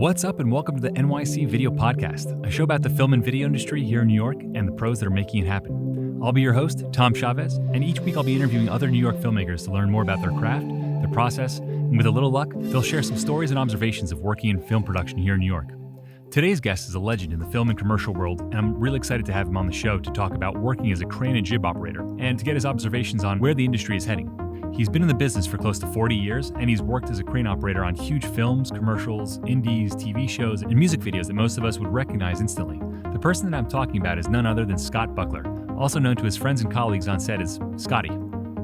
What's up, and welcome to the NYC Video Podcast, a show about the film and video industry here in New York and the pros that are making it happen. I'll be your host, Tom Chavez, and each week I'll be interviewing other New York filmmakers to learn more about their craft, their process, and with a little luck, they'll share some stories and observations of working in film production here in New York. Today's guest is a legend in the film and commercial world, and I'm really excited to have him on the show to talk about working as a crane and jib operator and to get his observations on where the industry is heading. He's been in the business for close to 40 years, and he's worked as a crane operator on huge films, commercials, indies, TV shows, and music videos that most of us would recognize instantly. The person that I'm talking about is none other than Scott Buckler, also known to his friends and colleagues on set as Scotty.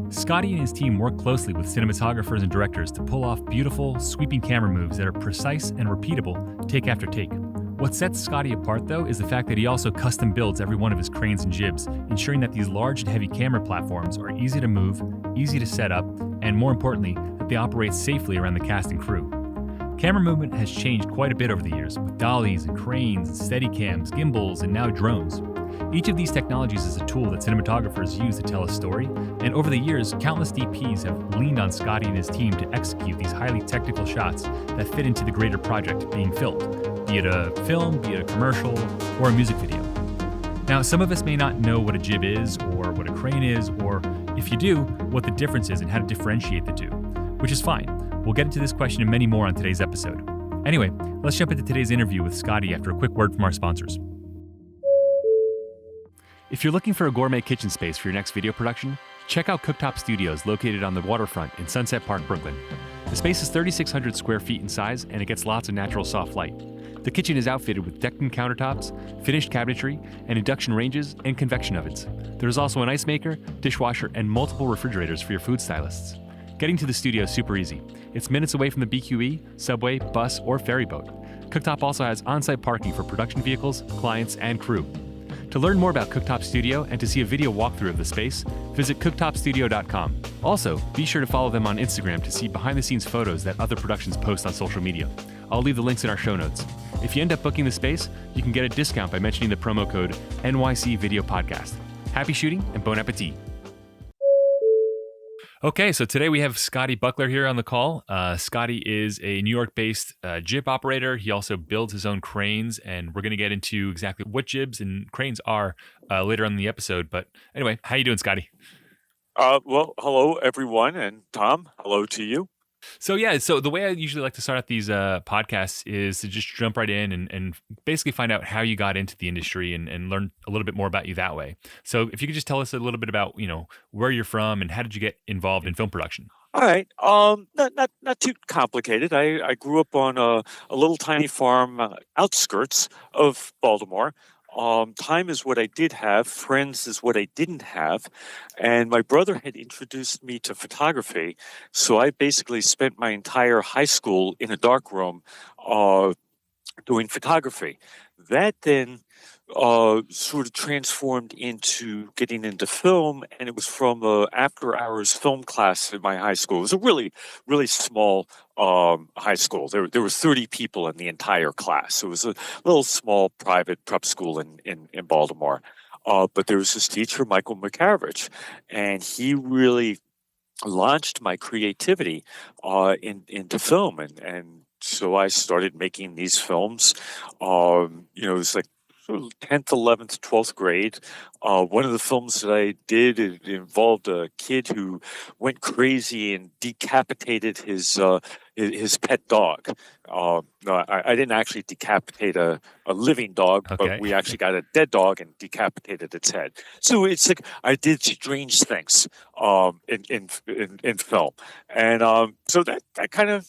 Scotty and his team work closely with cinematographers and directors to pull off beautiful, sweeping camera moves that are precise and repeatable take after take. What sets Scotty apart, though, is the fact that he also custom builds every one of his cranes and jibs, ensuring that these large and heavy camera platforms are easy to move, easy to set up, and more importantly, that they operate safely around the cast and crew. Camera movement has changed quite a bit over the years, with dollies and cranes, and steadicams, gimbals, and now drones. Each of these technologies is a tool that cinematographers use to tell a story, and over the years, countless DPs have leaned on Scotty and his team to execute these highly technical shots that fit into the greater project being filmed, be it a film, be it a commercial, or a music video. Now, some of us may not know what a jib is, or what a crane is, or if you do, what the difference is and how to differentiate the two, which is fine. We'll get into this question and many more on today's episode. Anyway, let's jump into today's interview with Scotty after a quick word from our sponsors. If you're looking for a gourmet kitchen space for your next video production, check out Cooktop Studios located on the waterfront in Sunset Park, Brooklyn. The space is 3,600 square feet in size and it gets lots of natural soft light. The kitchen is outfitted with decked-in countertops, finished cabinetry, and induction ranges and convection ovens. There's also an ice maker, dishwasher, and multiple refrigerators for your food stylists. Getting to the studio is super easy. It's minutes away from the BQE, subway, bus, or ferry boat. Cooktop also has on-site parking for production vehicles, clients, and crew. To learn more about Cooktop Studio and to see a video walkthrough of the space, visit cooktopstudio.com. Also, be sure to follow them on Instagram to see behind-the-scenes photos that other productions post on social media. I'll leave the links in our show notes. If you end up booking the space, you can get a discount by mentioning the promo code NYC Video Podcast. Happy shooting and bon appetit. Okay, so today we have Scotty Buckler here on the call. Scotty is a New York-based jib operator. He also builds his own cranes, and we're going to get into exactly what jibs and cranes are later on in the episode. But anyway, how you doing, Scotty? Well, hello, everyone, and Tom, hello to you. So the way I usually like to start out these podcasts is to just jump right in and basically find out how you got into the industry and learn a little bit more about you that way. So if you could just tell us a little bit about, where you're from and how did you get involved in film production? All right, not too complicated. I grew up on a little tiny farm outskirts of Baltimore. Time is what I did have. Friends is what I didn't have. And my brother had introduced me to photography. So I basically spent my entire high school in a darkroom doing photography. That then sort of transformed into getting into film, and it was from the after-hours film class in my high school. It was a really, really small high school. There was 30 people in the entire class. It was a little small private prep school in Baltimore. But there was this teacher, Michael McCaravich, and he really launched my creativity into film, and so I started making these films. It was like 10th, 11th, 12th grade. One of the films that I did, it involved a kid who went crazy and decapitated his pet dog. No, I didn't actually decapitate a living dog, but we actually got a dead dog and decapitated its head. So it's like I did strange things in film, and so that kind of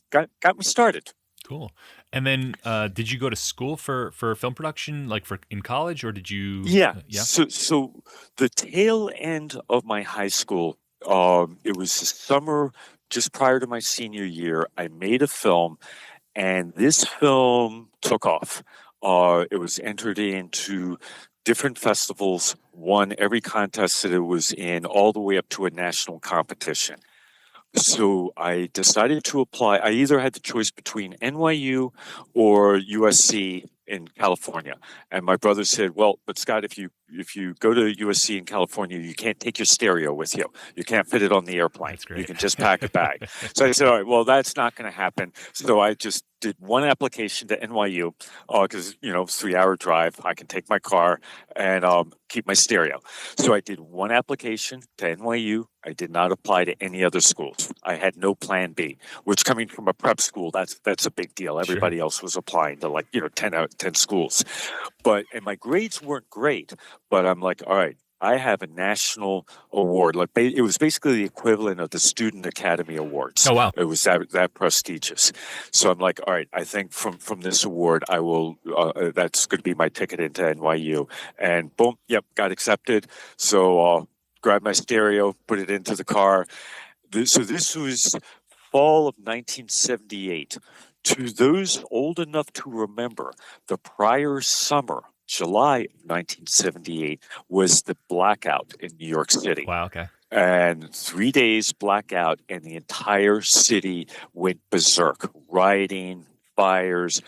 got me started. Cool. And then did you go to school for film production, like in college, or did you? Yeah. So the tail end of my high school, it was the summer just prior to my senior year, I made a film, and this film took off. It was entered into different festivals, won every contest that it was in, all the way up to a national competition. So I decided to apply. I either had the choice between NYU or USC in California. And my brother said, well, but Scott, if you go to USC in California, you can't take your stereo with you. You can't fit it on the airplane. That's great. You can just pack a bag. So I said, all right, well, that's not going to happen. So I just did one application to NYU because, 3-hour drive. I can take my car and keep my stereo. So I did one application to NYU. I did not apply to any other schools. I had no plan B, which coming from a prep school, that's a big deal. Everybody else was applying to 10 schools. And my grades weren't great, but I'm like, all right, I have a national award. It was basically the equivalent of the Student Academy Awards. Oh, wow. It was that prestigious. So I'm like, all right, I think from this award, I will. That's going to be my ticket into NYU. And boom, yep, got accepted. So grabbed my stereo, put it into the car. So this was fall of 1978. To those old enough to remember, the prior summer, July of 1978, was the blackout in New York City. Wow, okay. And 3 days blackout, and the entire city went berserk. Rioting, fires,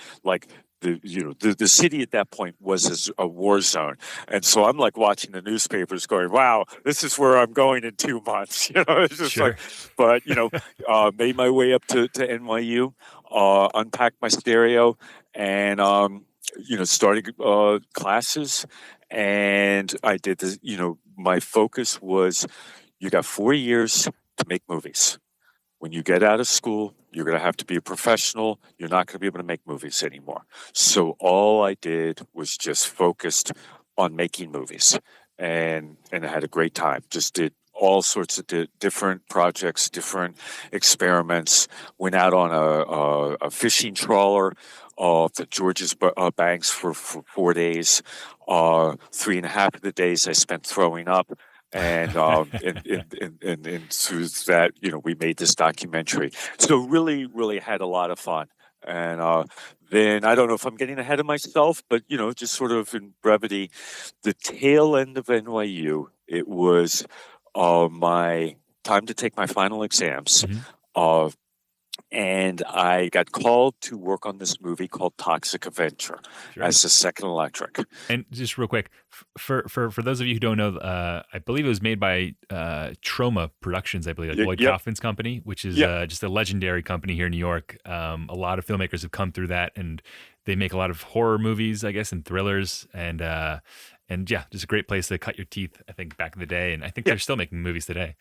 the city at that point was a war zone. And so I'm like watching the newspapers going, wow, this is where I'm going in 2 months. It's just Sure. made my way up to NYU, unpacked my stereo, and started classes. And I did this, my focus was, you got 4 years to make movies. When you get out of school, you're going to have to be a professional. You're not going to be able to make movies anymore. So all I did was just focused on making movies, and I had a great time. Just did all sorts of different projects, different experiments. Went out on a fishing trawler off the George's banks for 4 days. 3.5 of the days I spent throwing up. And through that, we made this documentary. So really, really had a lot of fun. And then I don't know if I'm getting ahead of myself, but just sort of in brevity, the tail end of NYU, it was my time to take my final exams. Mm-hmm. And I got called to work on this movie called Toxic Avenger as the second electric. And just real quick, for those of you who don't know, I believe it was made by Troma Productions, I believe, Lloyd Kaufman's company, which is just a legendary company here in New York. A lot of filmmakers have come through that, and they make a lot of horror movies, I guess, and thrillers, and just a great place to cut your teeth, I think, back in the day. And I think they're still making movies today.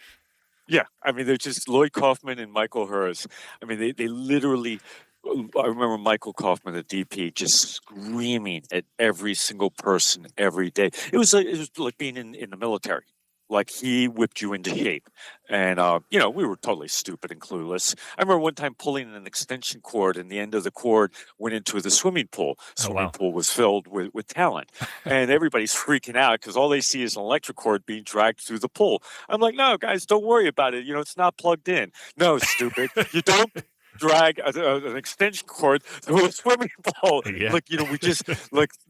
Yeah, I mean, they're just Lloyd Kaufman and Michael Hers. I mean, they literally. I remember Michael Kaufman, the DP, just screaming at every single person every day. It was like being in the military. Like, he whipped you into shape. And, we were totally stupid and clueless. I remember one time pulling an extension cord, and the end of the cord went into the swimming pool. Swimming pool was filled with talent. And everybody's freaking out because all they see is an electric cord being dragged through the pool. I'm like, no, guys, don't worry about it. It's not plugged in. No, stupid. You don't drag an extension cord through a swimming pool. Yeah. We just,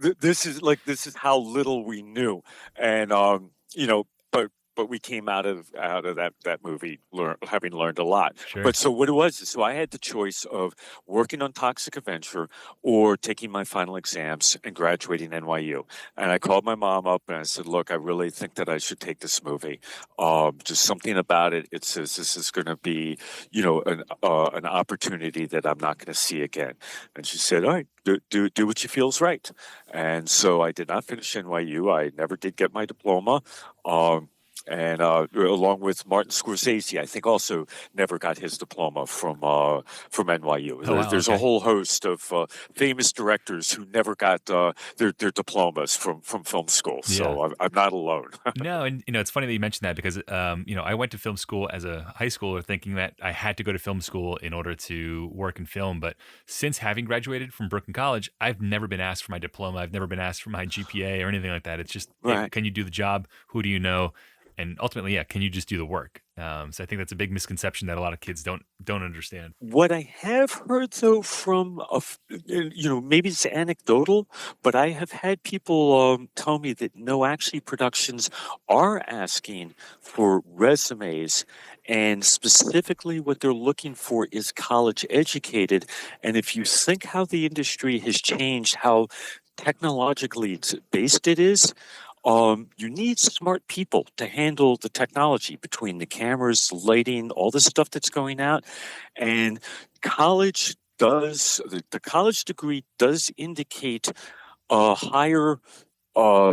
this is how little we knew. And, but we came out of that movie having learned a lot. Sure. But so what it was, so I had the choice of working on Toxic Avenger or taking my final exams and graduating NYU. And I called my mom up and I said, look, I really think that I should take this movie. Just something about it. It says this is going to be, an opportunity that I'm not going to see again. And she said, all right, do what you feel is right. And so I did not finish NYU. I never did get my diploma. And along with Martin Scorsese, I think also never got his diploma from NYU. There's a whole host of famous directors who never got their diplomas from film school. So I'm not alone. No, and it's funny that you mentioned that because I went to film school as a high schooler thinking that I had to go to film school in order to work in film. But since having graduated from Brooklyn College, I've never been asked for my diploma. I've never been asked for my GPA or anything like that. It's just, hey, can you do the job? Who do you know? And ultimately, yeah, can you just do the work? So I think that's a big misconception that a lot of kids don't understand. What I have heard though from maybe it's anecdotal, but I have had people tell me that no, actually productions are asking for resumes, and specifically what they're looking for is college educated. And if you think how the industry has changed, how technologically based it is, you need smart people to handle the technology between the cameras, the lighting, all the stuff that's going out. And the college degree does indicate a higher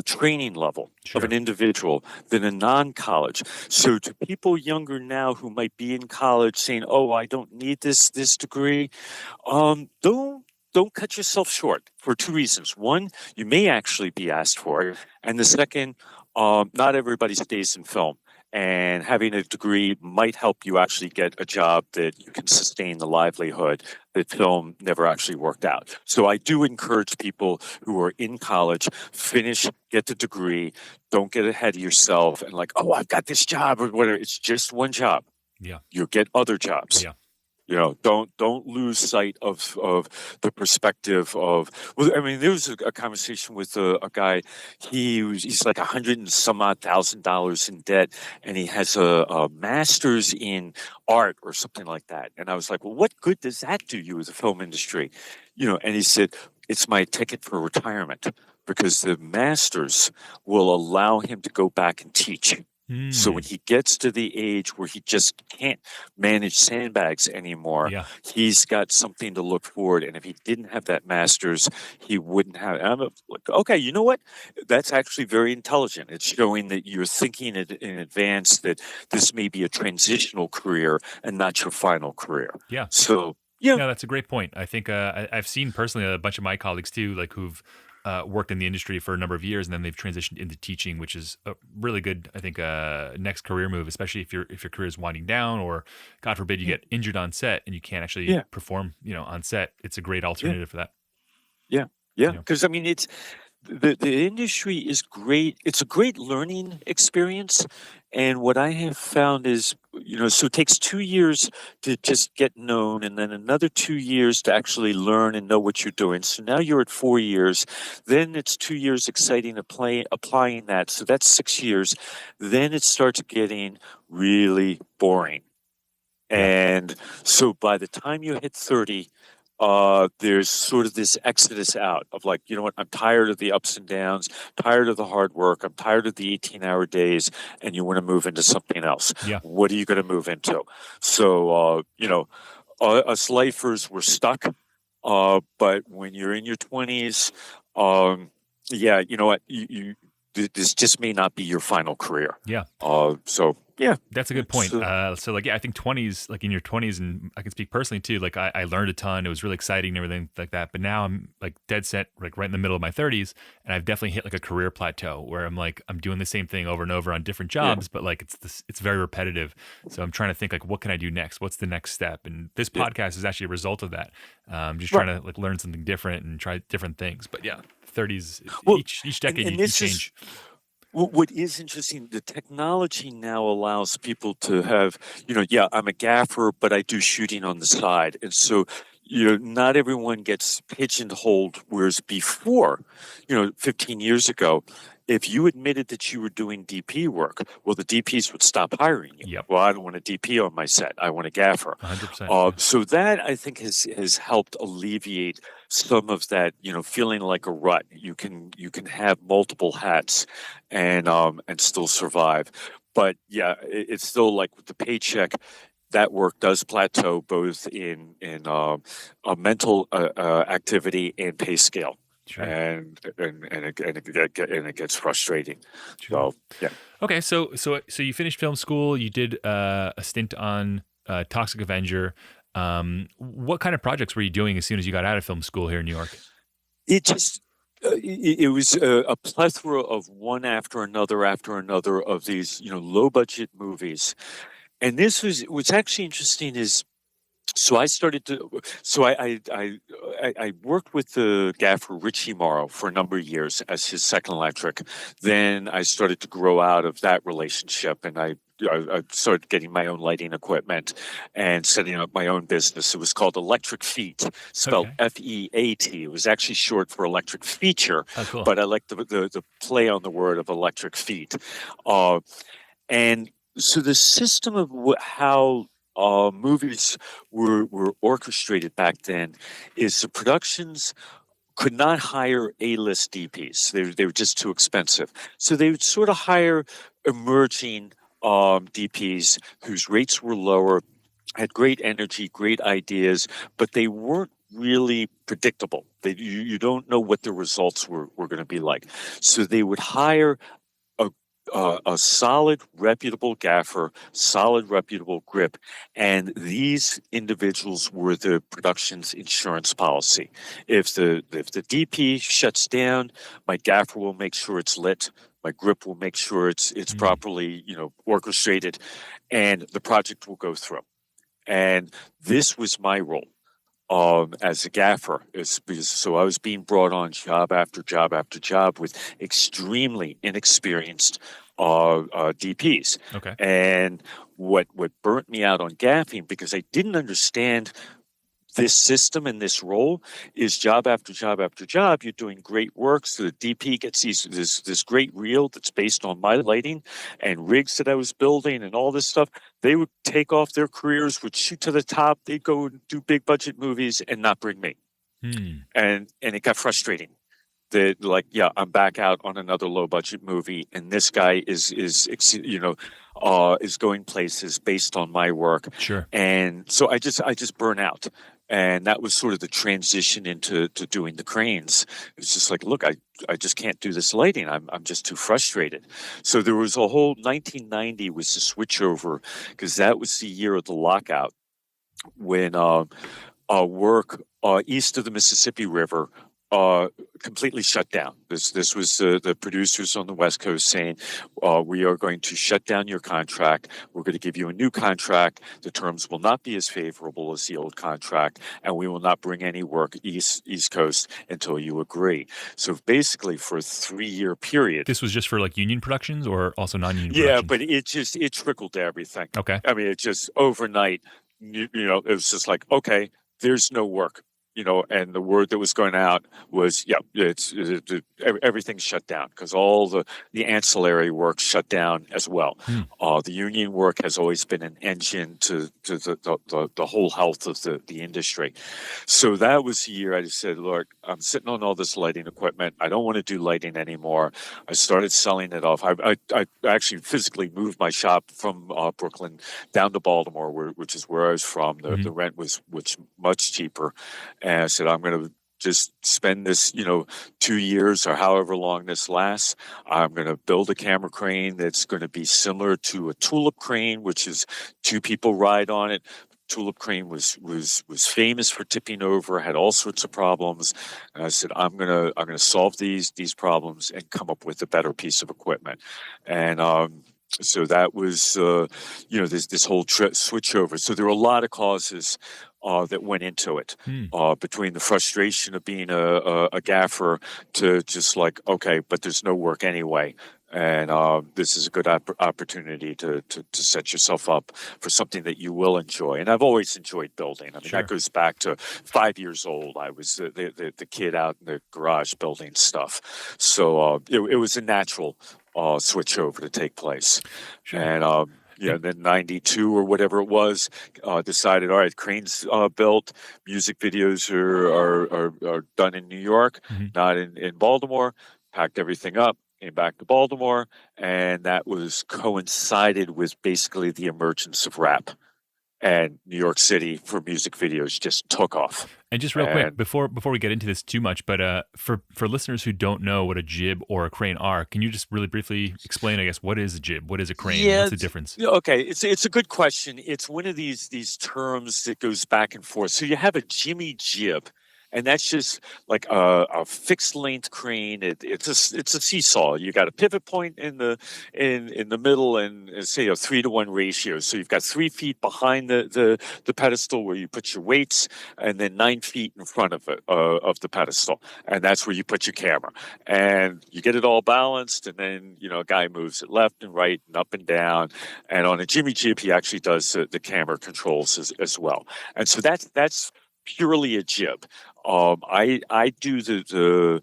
training level of an Sure. individual than a non-college. So to people younger now who might be in college saying, "Oh, I don't need this degree," don't cut yourself short for two reasons. One, you may actually be asked for it, and the second, not everybody stays in film. And having a degree might help you actually get a job that you can sustain the livelihood that film never actually worked out. So I do encourage people who are in college, finish, get the degree, don't get ahead of yourself and like, oh, I've got this job or whatever. It's just one job. Yeah. You'll get other jobs. Yeah. Don't lose sight of the perspective of. Well, I mean, there was a conversation with a guy. He's like $100 and some odd $1,000 in debt, and he has a master's in art or something like that. And I was like, well, what good does that do you as a film industry? And he said, it's my ticket for retirement because the masters will allow him to go back and teach. So when he gets to the age where he just can't manage sandbags anymore, Yeah. he's got something to look forward. And if he didn't have that master's, he wouldn't have. And I'm like, okay, you know what? That's actually very intelligent. It's showing that you're thinking in advance that this may be a transitional career and not your final career. Yeah. So yeah. No, that's a great point. I think I've seen personally a bunch of my colleagues too, like who've worked in the industry for a number of years, and then they've transitioned into teaching, which is a really good, I think, next career move, especially if your career is winding down, or God forbid you get injured on set and you can't actually perform, on set. It's a great alternative for that. Yeah. Because I mean, the industry is great. It's a great learning experience. And what I have found is, so it takes 2 years to just get known and then another 2 years to actually learn and know what you're doing. So now you're at 4 years. Then it's 2 years exciting applying that. So that's 6 years. Then it starts getting really boring. Yeah. And so by the time you hit 30, there's sort of this exodus out of like, you know what, I'm tired of the ups and downs, tired of the hard work, I'm tired of the 18-hour days, and you want to move into something else. Yeah. What are you going to move into? So, us lifers were stuck, but when you're in your 20s, you know what, this just may not be your final career. Yeah. So yeah, that's a good point. So I think 20s, like in your 20s, and I can speak personally too, like I learned a ton. It was really exciting and everything like that. But now I'm like dead set, like right in the middle of my 30s. And I've definitely hit like a career plateau where I'm like, I'm doing the same thing over and over on different jobs, but like it's very repetitive. So I'm trying to think like, what can I do next? What's the next step? And this podcast is actually a result of that. Just trying to like learn something different and try different things. But yeah, 30s, each decade you change. What is interesting, the technology now allows people to have, I'm a gaffer, but I do shooting on the side. And so, not everyone gets pigeonholed, whereas before, 15 years ago, if you admitted that you were doing DP work, well, the DPs would stop hiring you. Yep. Well, I don't want a DP on my set. I want a gaffer. 100%. So that, I think, has helped alleviate some of that, feeling like a rut. You can have multiple hats and still survive. But yeah, it's still like with the paycheck, that work does plateau both in a mental activity and pay scale. Sure. And it gets frustrating. Sure. So yeah. Okay, so you finished film school. You did a stint on Toxic Avenger. What kind of projects were you doing as soon as you got out of film school here in New York? It just it was a plethora of one after another of these low budget movies, and this was what's actually interesting is. So I started to. So I I worked with the gaffer Richie Morrow for a number of years as his second electric. Then I started to grow out of that relationship, and I started getting my own lighting equipment and setting up my own business. It was called Electric Feet, spelled Okay. Feat. It was actually short for Electric Feature, Oh, cool. but I like the play on the word of Electric Feet. Uh, and so the system of how movies were orchestrated back then is the productions could not hire A-list DPs. They were just too expensive. So they would sort of hire emerging DPs whose rates were lower, had great energy, great ideas, but they weren't really predictable. You don't know what the results were going to be like. So they would hire a, a solid, reputable gaffer, solid, reputable grip, and these individuals were the production's insurance policy. If the DP shuts down, my gaffer will make sure it's lit. My grip will make sure it's Mm. properly orchestrated, and the project will go through. And this was my role as a gaffer. So I was being brought on job after job after job with extremely inexperienced DPs. Okay. And what burnt me out on gaffing, because I didn't understand this system and this role, is job after job after job, you're doing great work. So the DP gets this great reel that's based on my lighting and rigs that I was building and all this stuff. They would take off their careers, would shoot to the top. They'd go and do big budget movies and not bring me. Hmm. And it got frustrating. That, like, yeah, I'm back out on another low budget movie, and this guy is going places based on my work. Sure. And so I just burn out. And that was sort of the transition into doing the cranes. It's just like, look, I just can't do this lighting. I'm just too frustrated. So there was a whole 1990 was the switchover, because that was the year of the lockout, when work east of the Mississippi River completely shut down. This was the producers on the West Coast saying, we are going to shut down your contract. We're going to give you a new contract. The terms will not be as favorable as the old contract, and we will not bring any work East Coast until you agree. So basically, for a 3-year period. This was just for like union productions or also non-union Yeah, productions? but it trickled to everything. Okay. I mean, it just overnight, it was just like, okay, there's no work. And the word that was going out was, yeah, everything's shut down, because all the ancillary work shut down as well. Hmm. The union work has always been an engine to the whole health of the industry. So that was the year I just said, look, I'm sitting on all this lighting equipment. I don't want to do lighting anymore. I started selling it off. I actually physically moved my shop from Brooklyn down to Baltimore, which is where I was from. The rent was much cheaper. And I said, I'm going to just spend this, 2 years or however long this lasts. I'm going to build a camera crane that's going to be similar to a tulip crane, which is 2 people ride on it. Tulip crane was famous for tipping over, had all sorts of problems. And I said, I'm gonna solve these problems and come up with a better piece of equipment. And so that was this whole switch over. So there were a lot of causes that went into it, between the frustration of being a gaffer to just like, okay, but there's no work anyway. And this is a good opportunity to set yourself up for something that you will enjoy. And I've always enjoyed building. I mean, Sure. that goes back to 5 years old. I was the kid out in the garage building stuff. So it was a natural switch over to take place. Sure. And then 92 or whatever it was, decided, all right, cranes built, music videos are done in New York, not in Baltimore. Packed everything up, came back to Baltimore, and that was coincided with basically the emergence of rap. And New York City for music videos just took off. And just real quick, before we get into this too much, but for listeners who don't know what a jib or a crane are, can you just really briefly explain, I guess, what is a jib? What is a crane? Yeah, What's the difference? Okay, it's a good question. It's one of these terms that goes back and forth. So you have a Jimmy jib, and that's just like a fixed length crane. It's a seesaw. You got a pivot point in the middle, and say a 3-to-1 ratio. So you've got 3 feet behind the pedestal where you put your weights, and then 9 feet in front of it of the pedestal, and that's where you put your camera. And you get it all balanced, and then a guy moves it left and right and up and down. And on a Jimmy Jib, he actually does the camera controls as well. And so that's purely a jib. I do the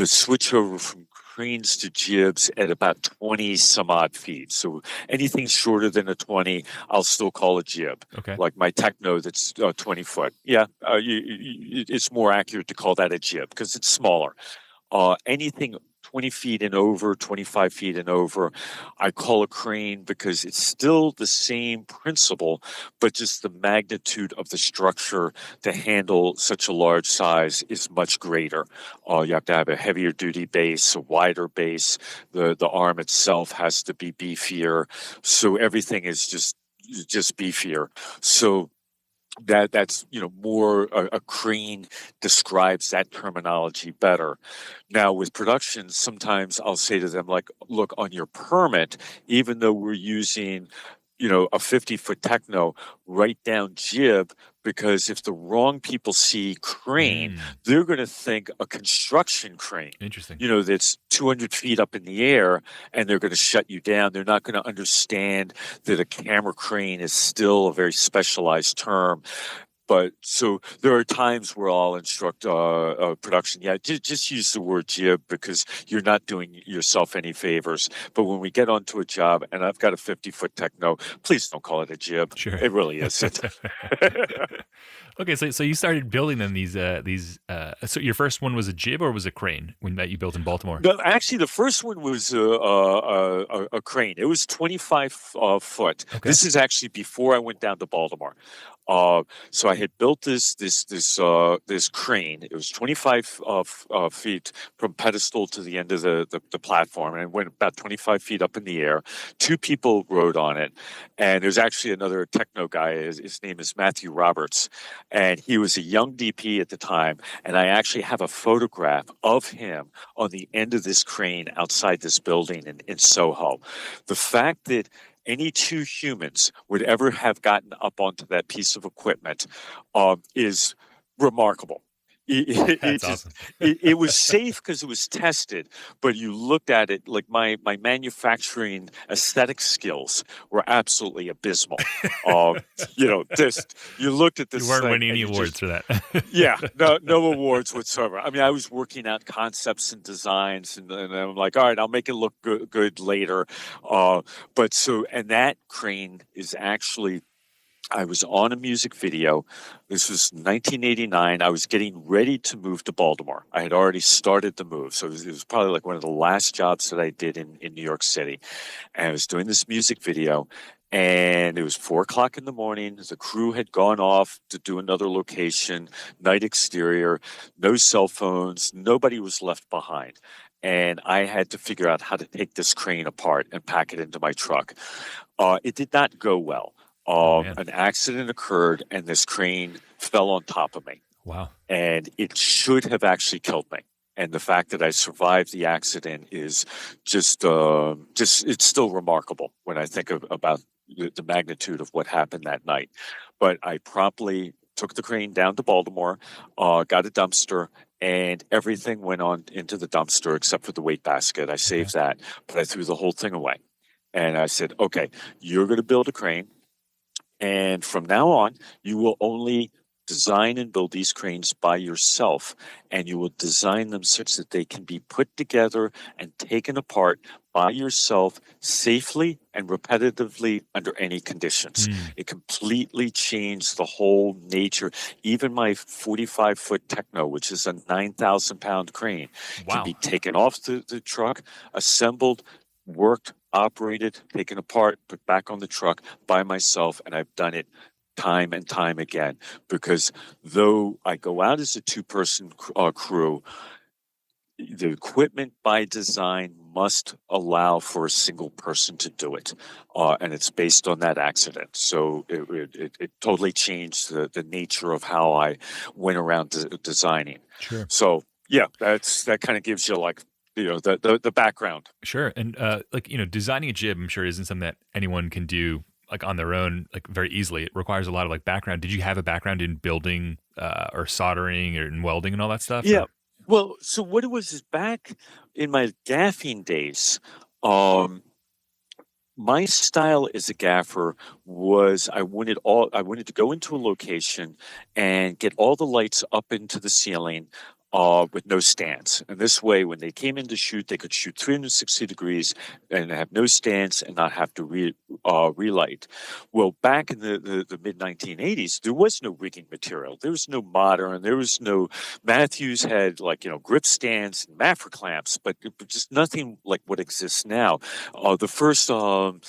switch over from cranes to jibs at about 20 some odd feet. So anything shorter than a 20, I'll still call a jib. Okay. Like my Techno that's 20 foot. Yeah, it's more accurate to call that a jib because it's smaller. Anything 20 feet and over, 25 feet and over, I call a crane because it's still the same principle, but just the magnitude of the structure to handle such a large size is much greater. You have to have a heavier duty base, a wider base. The arm itself has to be beefier. So everything is just beefier. So that's more a crane describes that terminology better. Now with production, sometimes I'll say to them, like, look, on your permit, even though we're using a 50-foot Techno, write down jib, because if the wrong people see crane, they're going to think a construction crane. Interesting. That's 200 feet up in the air, and they're going to shut you down. They're not going to understand that a camera crane is still a very specialized term. But so there are times where I'll instruct production. Yeah, just use the word jib because you're not doing yourself any favors. But when we get onto a job and I've got a 50-foot Techno, please don't call it a jib. Sure. It really isn't. Okay, so you started building them so your first one was a jib or was a crane that you built in Baltimore? No, actually, the first one was a crane. It was 25 foot. Okay. This is actually before I went down to Baltimore. So I had built this crane. It was 25 feet from pedestal to the end of the platform, and it went about 25 feet up in the air. 2 people rode on it, and there's actually another Techno guy. His name is Matthew Roberts, and he was a young DP at the time. And I actually have a photograph of him on the end of this crane outside this building in Soho. The fact that any 2 humans would ever have gotten up onto that piece of equipment is remarkable. That's awesome. It was safe because it was tested, but you looked at it like my manufacturing aesthetic skills were absolutely abysmal. Just you looked at this. You weren't thing winning any awards for that. Yeah, no awards whatsoever. I mean, I was working out concepts and designs, and I'm like, all right, I'll make it look good later. And that crane is actually. I was on a music video. This was 1989. I was getting ready to move to Baltimore. I had already started the move. So it was probably like one of the last jobs that I did in New York City. And I was doing this music video, and it was 4:00 in the morning. The crew had gone off to do another location, night exterior, no cell phones. Nobody was left behind. And I had to figure out how to take this crane apart and pack it into my truck. It did not go well. An accident occurred, and this crane fell on top of me. Wow. And it should have actually killed me. And the fact that I survived the accident is just it's still remarkable when I think about the magnitude of what happened that night. But I promptly took the crane down to Baltimore, got a dumpster, and everything went on into the dumpster except for the weight basket. I saved that, but I threw the whole thing away. And I said, okay, you're going to build a crane. And from now on, you will only design and build these cranes by yourself, and you will design them such that they can be put together and taken apart by yourself safely and repetitively under any conditions. It completely changed the whole nature. Even my 45-foot Techno, which is a 9,000-pound crane, can be taken off the truck, assembled, worked, operated, taken apart, put back on the truck by myself, and I've done it time and time again. Because though I go out as a 2-person crew, the equipment by design must allow for a single person to do it, and it's based on that accident. So it totally changed the nature of how I went around designing. Sure. So yeah, that kind of gives you like the background. Sure. And like, designing a jib, I'm sure isn't something that anyone can do like on their own, like very easily. It requires a lot of like background. Did you have a background in building or soldering or in welding and all that stuff? Yeah. Or Well, so what it was is back in my gaffing days. Um, my style as a gaffer was I wanted to go into a location and get all the lights up into the ceiling with no stands. And this way, when they came in to shoot, they could shoot 360 degrees and have no stands and not have to relight. Well, back in the mid 1980s, there was no rigging material. There was no modern. There was no Matthews had like grip stands and Mafra clamps, but just nothing like what exists now. The first what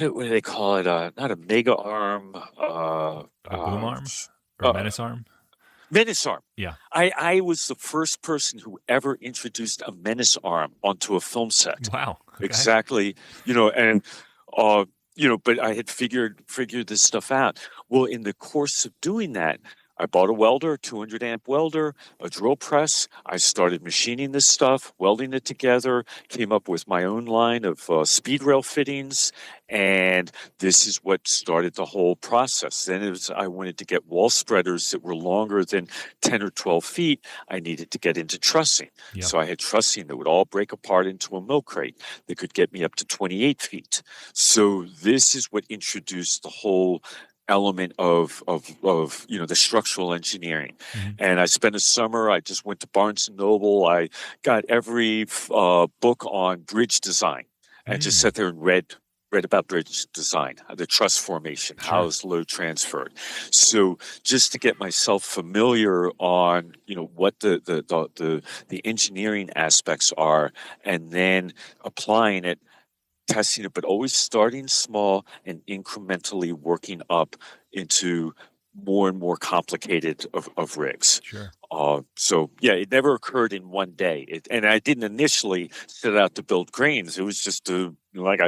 do they call it? Not a mega arm. a boom arm or a Uh, menace arm? Menace arm. Yeah. I was the first person who ever introduced a menace arm onto a film set. Wow. Okay. Exactly. And but I had figured this stuff out. Well, in the course of doing that, I bought a welder, 200 amp welder, a drill press. I started machining this stuff, welding it together, came up with my own line of speed rail fittings. And this is what started the whole process. Then I wanted to get wall spreaders that were longer than 10 or 12 feet. I needed to get into trussing. Yep. So I had trussing that would all break apart into a milk crate that could get me up to 28 feet. So this is what introduced the whole element of the structural engineering. Mm-hmm. And I spent a summer, I just went to Barnes and Noble. I got every book on bridge design and just sat there and read about bridge design, the truss formation, Sure. how is load transferred. So just to get myself familiar on what the engineering aspects are, and then applying it, testing it, but always starting small and incrementally working up into more and more complicated of rigs. Sure. So yeah, it never occurred in one day. And I didn't initially set out to build cranes. It was just I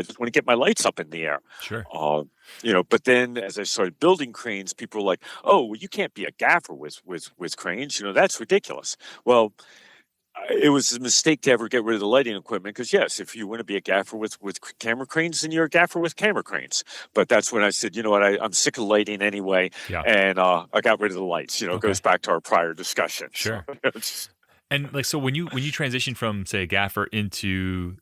just want to get my lights up in the air. Sure. But then as I started building cranes, people were like, "Oh, well, you can't be a gaffer with cranes. That's ridiculous." Well, it was a mistake to ever get rid of the lighting equipment because, yes, if you want to be a gaffer with camera cranes, then you're a gaffer with camera cranes. But that's when I said, you know what, I'm sick of lighting anyway, and I got rid of the lights. It goes back to our prior discussion. Sure. And like, so when you transitioned from, say, a gaffer into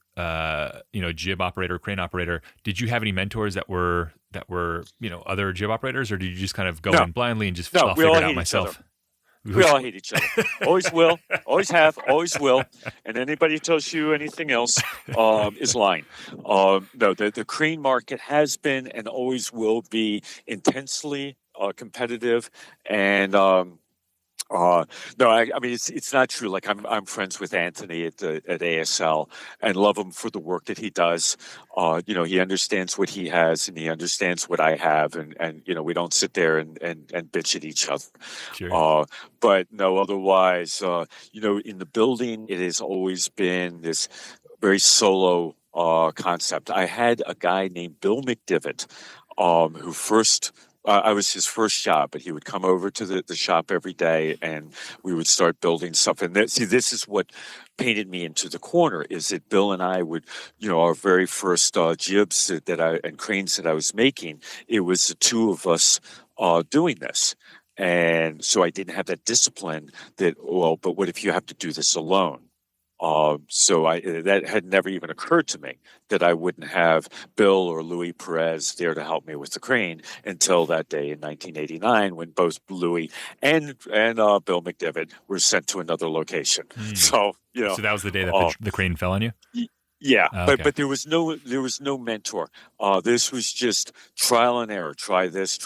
jib operator, crane operator, did you have any mentors that were other jib operators, or did you just kind of go in blindly and just figure it out myself? We all hate each other. Always will. Always have. Always will. And anybody who tells you anything else is lying. No, the crane market has been and always will be intensely competitive. And no, I mean it's not true. Like I'm friends with Anthony at ASL and love him for the work that he does. He understands what he has and he understands what I have, and we don't sit there and bitch at each other. Sure. But no, otherwise, in the building, it has always been this very solo concept. I had a guy named Bill McDivitt, who first. I was his first job, but he would come over to the shop every day and we would start building stuff. And this is what painted me into the corner, is that Bill and I would, our very first jibs and cranes that I was making, it was the two of us doing this. And so I didn't have that discipline but what if you have to do this alone? So that had never even occurred to me that I wouldn't have Bill or Louis Perez there to help me with the crane until that day in 1989 when both Louis and Bill McDivitt were sent to another location. So so that was the day that the crane fell on you? Yeah, okay. but there was no mentor. This was just trial and error. Try this,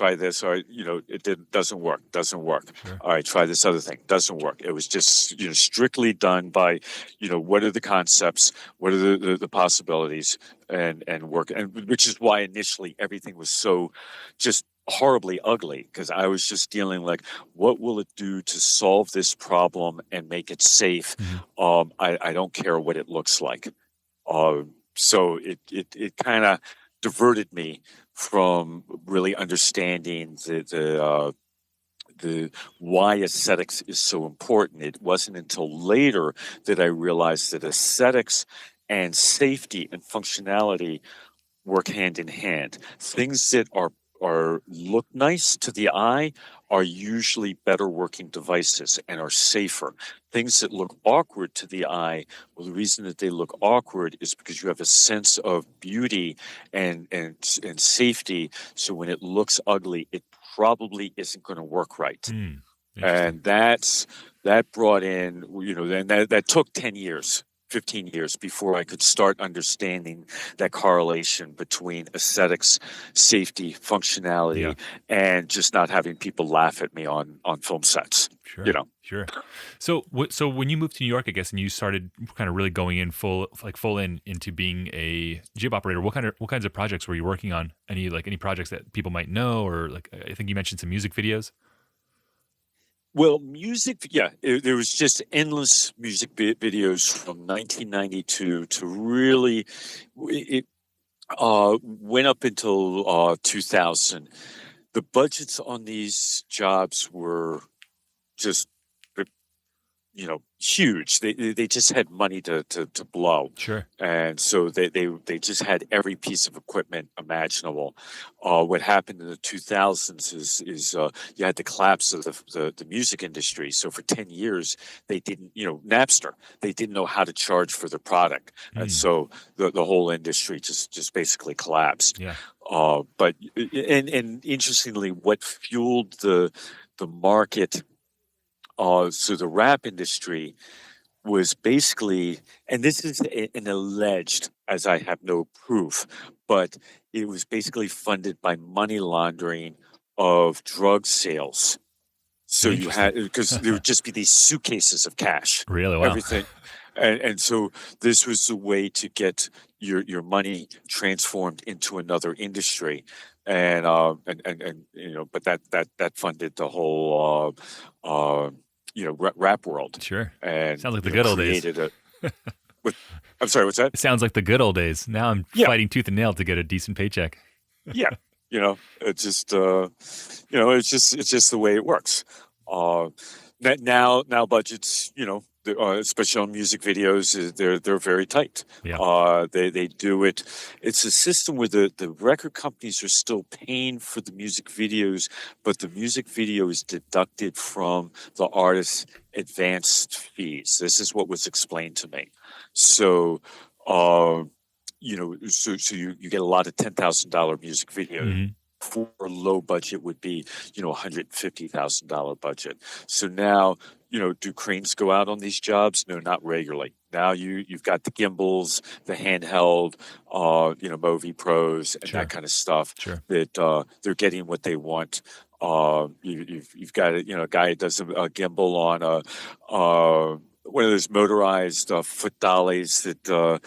or it doesn't work. Sure. All right, try this other thing. Doesn't work. It was just strictly done by what are the concepts, what are the possibilities, and work. And which is why initially everything was so just horribly ugly because I was just dealing like, what will it do to solve this problem and make it safe? Mhm. I don't care what it looks like. Uh, so it kind of diverted me from really understanding the why aesthetics is so important. It wasn't until later that I realized that aesthetics and safety and functionality work hand in hand. Things that are look nice to the eye are usually better working devices and are safer. Things that look awkward to the eye, well, the reason that they look awkward is because you have a sense of beauty and safety. So when it looks ugly, it probably isn't going to work right. Mm. Interesting. And that brought in, then that took 10 years, 15 years before I could start understanding that correlation between aesthetics, safety, Yeah. functionality, and just not having people laugh at me on film sets. You Sure. know. Sure. So when you moved to New York, I guess, and you started kind of really going in full in into being a jib operator, what kinds of projects were you working on? Any projects that people might know, or like I think you mentioned some music videos. Well, music, yeah, there was just endless music videos from 1992 to really, it went up until 2000. The budgets on these jobs were just huge. They just had money to blow, Sure. and so they just had every piece of equipment imaginable. What happened in the 2000s is you had the collapse of the music industry. So for 10 years they didn't, Napster, they didn't know how to charge for the product, and Mm. so the whole industry just basically collapsed. Yeah. But and interestingly, what fueled the market, so the rap industry was basically, and this is an alleged, as I have no proof, but it was basically funded by money laundering of drug sales. So you Interesting. had, because there would just be these suitcases of cash, Really? Wow. everything. And so this was the way to get your money transformed into another industry. And but that funded the whole, rap world, Sure. and, Sounds like the good old days. created a, what, I'm sorry, what's that? It sounds like the good old days. Now I'm Yeah. fighting tooth and nail to get a decent paycheck. Yeah. It's just, it's just the way it works. Uh, now budgets, especially on music videos, they're very tight. Yeah. They do it. It's a system where the record companies are still paying for the music videos, but the music video is deducted from the artist's advanced fees. This is what was explained to me. So, so you get a lot of $10,000 music videos. Hmm. For low budget would be, $150,000 budget. So now, do cranes go out on these jobs? No, not regularly. Now you've got the gimbals, the handheld, Movi Pros, and Sure. that kind of stuff. Sure. That they're getting what they want. You've got a guy that does a gimbal on one of those motorized foot dollies that.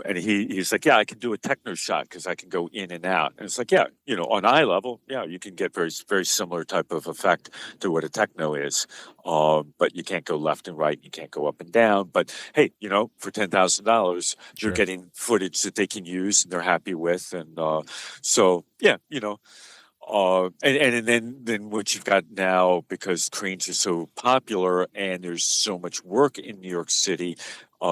And he's like, yeah, I can do a techno shot because I can go in and out. And it's like, yeah, on eye level, yeah, you can get very, very similar type of effect to what a techno is. But you can't go left and right. You can't go up and down. But hey, for $10,000, they're Sure. getting footage that they can use and they're happy with. And so, yeah, and then what you've got now, because cranes are so popular and there's so much work in New York City,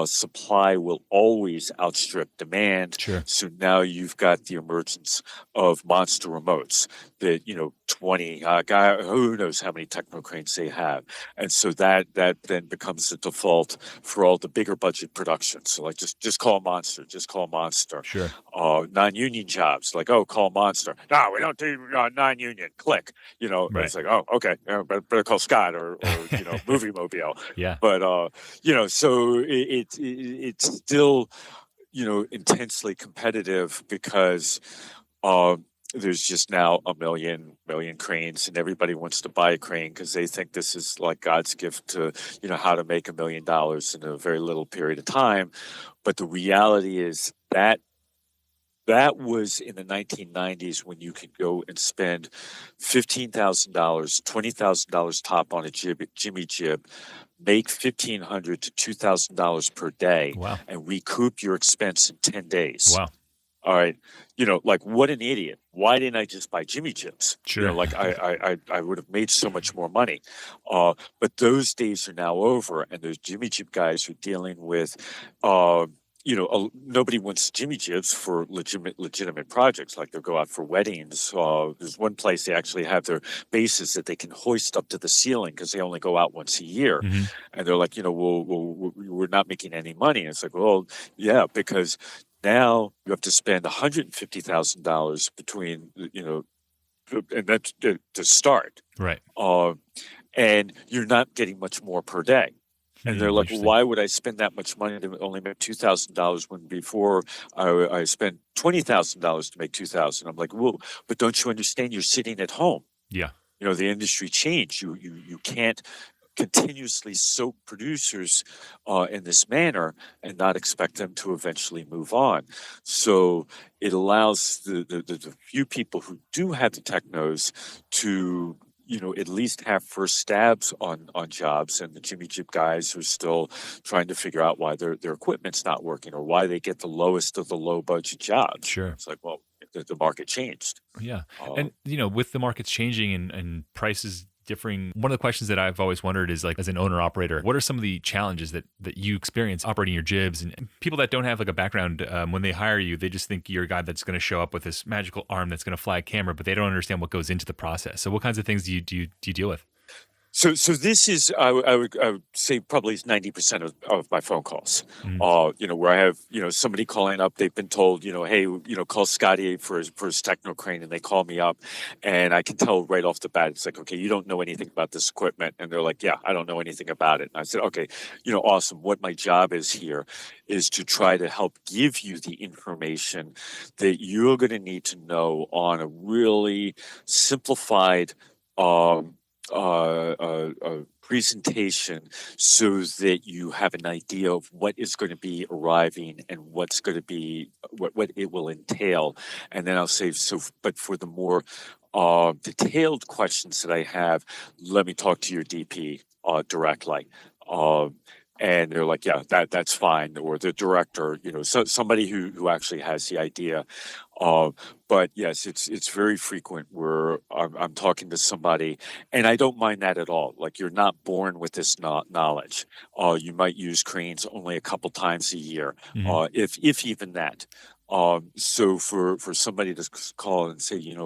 supply will always outstrip demand. Sure. So now you've got the emergence of monster remotes that 20 guy, who knows how many techno cranes they have, and so that then becomes the default for all the bigger budget productions. So like just call Monster, just call Monster. Sure. Non-union jobs, like, oh, call Monster. No, we don't do non-union. Click. Right. It's like, oh, okay, better call Scott or Movie Mobile. Yeah. But so it's still intensely competitive because there's just now a million cranes, and everybody wants to buy a crane because they think this is like God's gift to how to make $1 million in a very little period of time. But the reality is that That was in the 1990s when you could go and spend $15,000, $20,000 top on a Jimmy jib, make $1,500 to $2,000 per day, Wow. and recoup your expense in 10 days. Wow. All right. Like what an idiot. Why didn't I just buy Jimmy Jibs? Sure. Like I would have made so much more money. But those days are now over, and those Jimmy Jib guys are dealing with, nobody wants Jimmy Jibs for legitimate projects. Like they'll go out for weddings. There's one place they actually have their bases that they can hoist up to the ceiling because they only go out once a year. Mm-hmm. And they're like, we're not making any money. And it's like, well, yeah, because now you have to spend $150,000 between, and that's to start. Right. And you're not getting much more per day. And they're like, well, Interesting. why would I spend that much money to only make $2,000 when before I spent $20,000 to make $2,000? I'm like, well, but don't you understand? You're sitting at home. Yeah. The industry changed. You can't continuously soak producers in this manner and not expect them to eventually move on. So it allows the few people who do have the technos to at least have first stabs on jobs, and the Jimmy Jib guys are still trying to figure out why their equipment's not working or why they get the lowest of the low budget jobs. Sure. It's like, well, the market changed. Yeah. And, with the markets changing and prices differing, one of the questions that I've always wondered is, like, as an owner operator, what are some of the challenges that you experience operating your jibs? And people that don't have like a background, when they hire you, they just think you're a guy that's going to show up with this magical arm that's going to fly a camera, but they don't understand what goes into the process. So what kinds of things do you deal with? So this is I would say probably 90% of my phone calls. Where I have somebody calling up, they've been told hey, call Scotty for his techno crane, and they call me up, and I can tell right off the bat, it's like, okay, you don't know anything about this equipment, and they're like, yeah, I don't know anything about it. And I said, okay, awesome. What my job is here is to try to help give you the information that you're going to need to know on a really simplified presentation, so that you have an idea of what is going to be arriving and what's going to be what it will entail. And then I'll say, but for the more detailed questions that I have, let me talk to your DP directly. And they're like, yeah, that's fine. Or the director, somebody who actually has the idea. But yes, it's very frequent where I'm talking to somebody, and I don't mind that at all. Like, you're not born with this knowledge. You might use cranes only a couple times a year, if even that. So for somebody to call and say,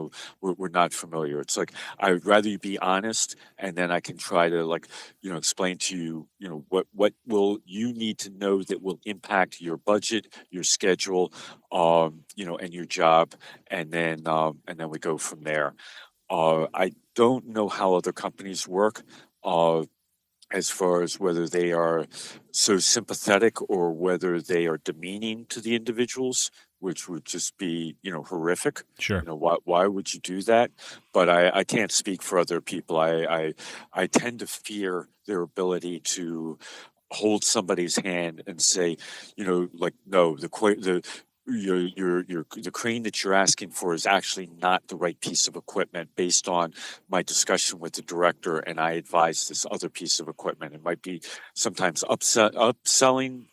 we're not familiar, it's like, I would rather you be honest, and then I can try to explain to you, what will you need to know that will impact your budget, your schedule, and your job, and then we go from there. I don't know how other companies work. As far as whether they are so sympathetic or whether they are demeaning to the individuals, which would just be, horrific. Sure. Why would you do that? But I can't speak for other people. I tend to fear their ability to hold somebody's hand and say, no, the crane that you're asking for is actually not the right piece of equipment based on my discussion with the director, and I advise this other piece of equipment. It might be sometimes upselling,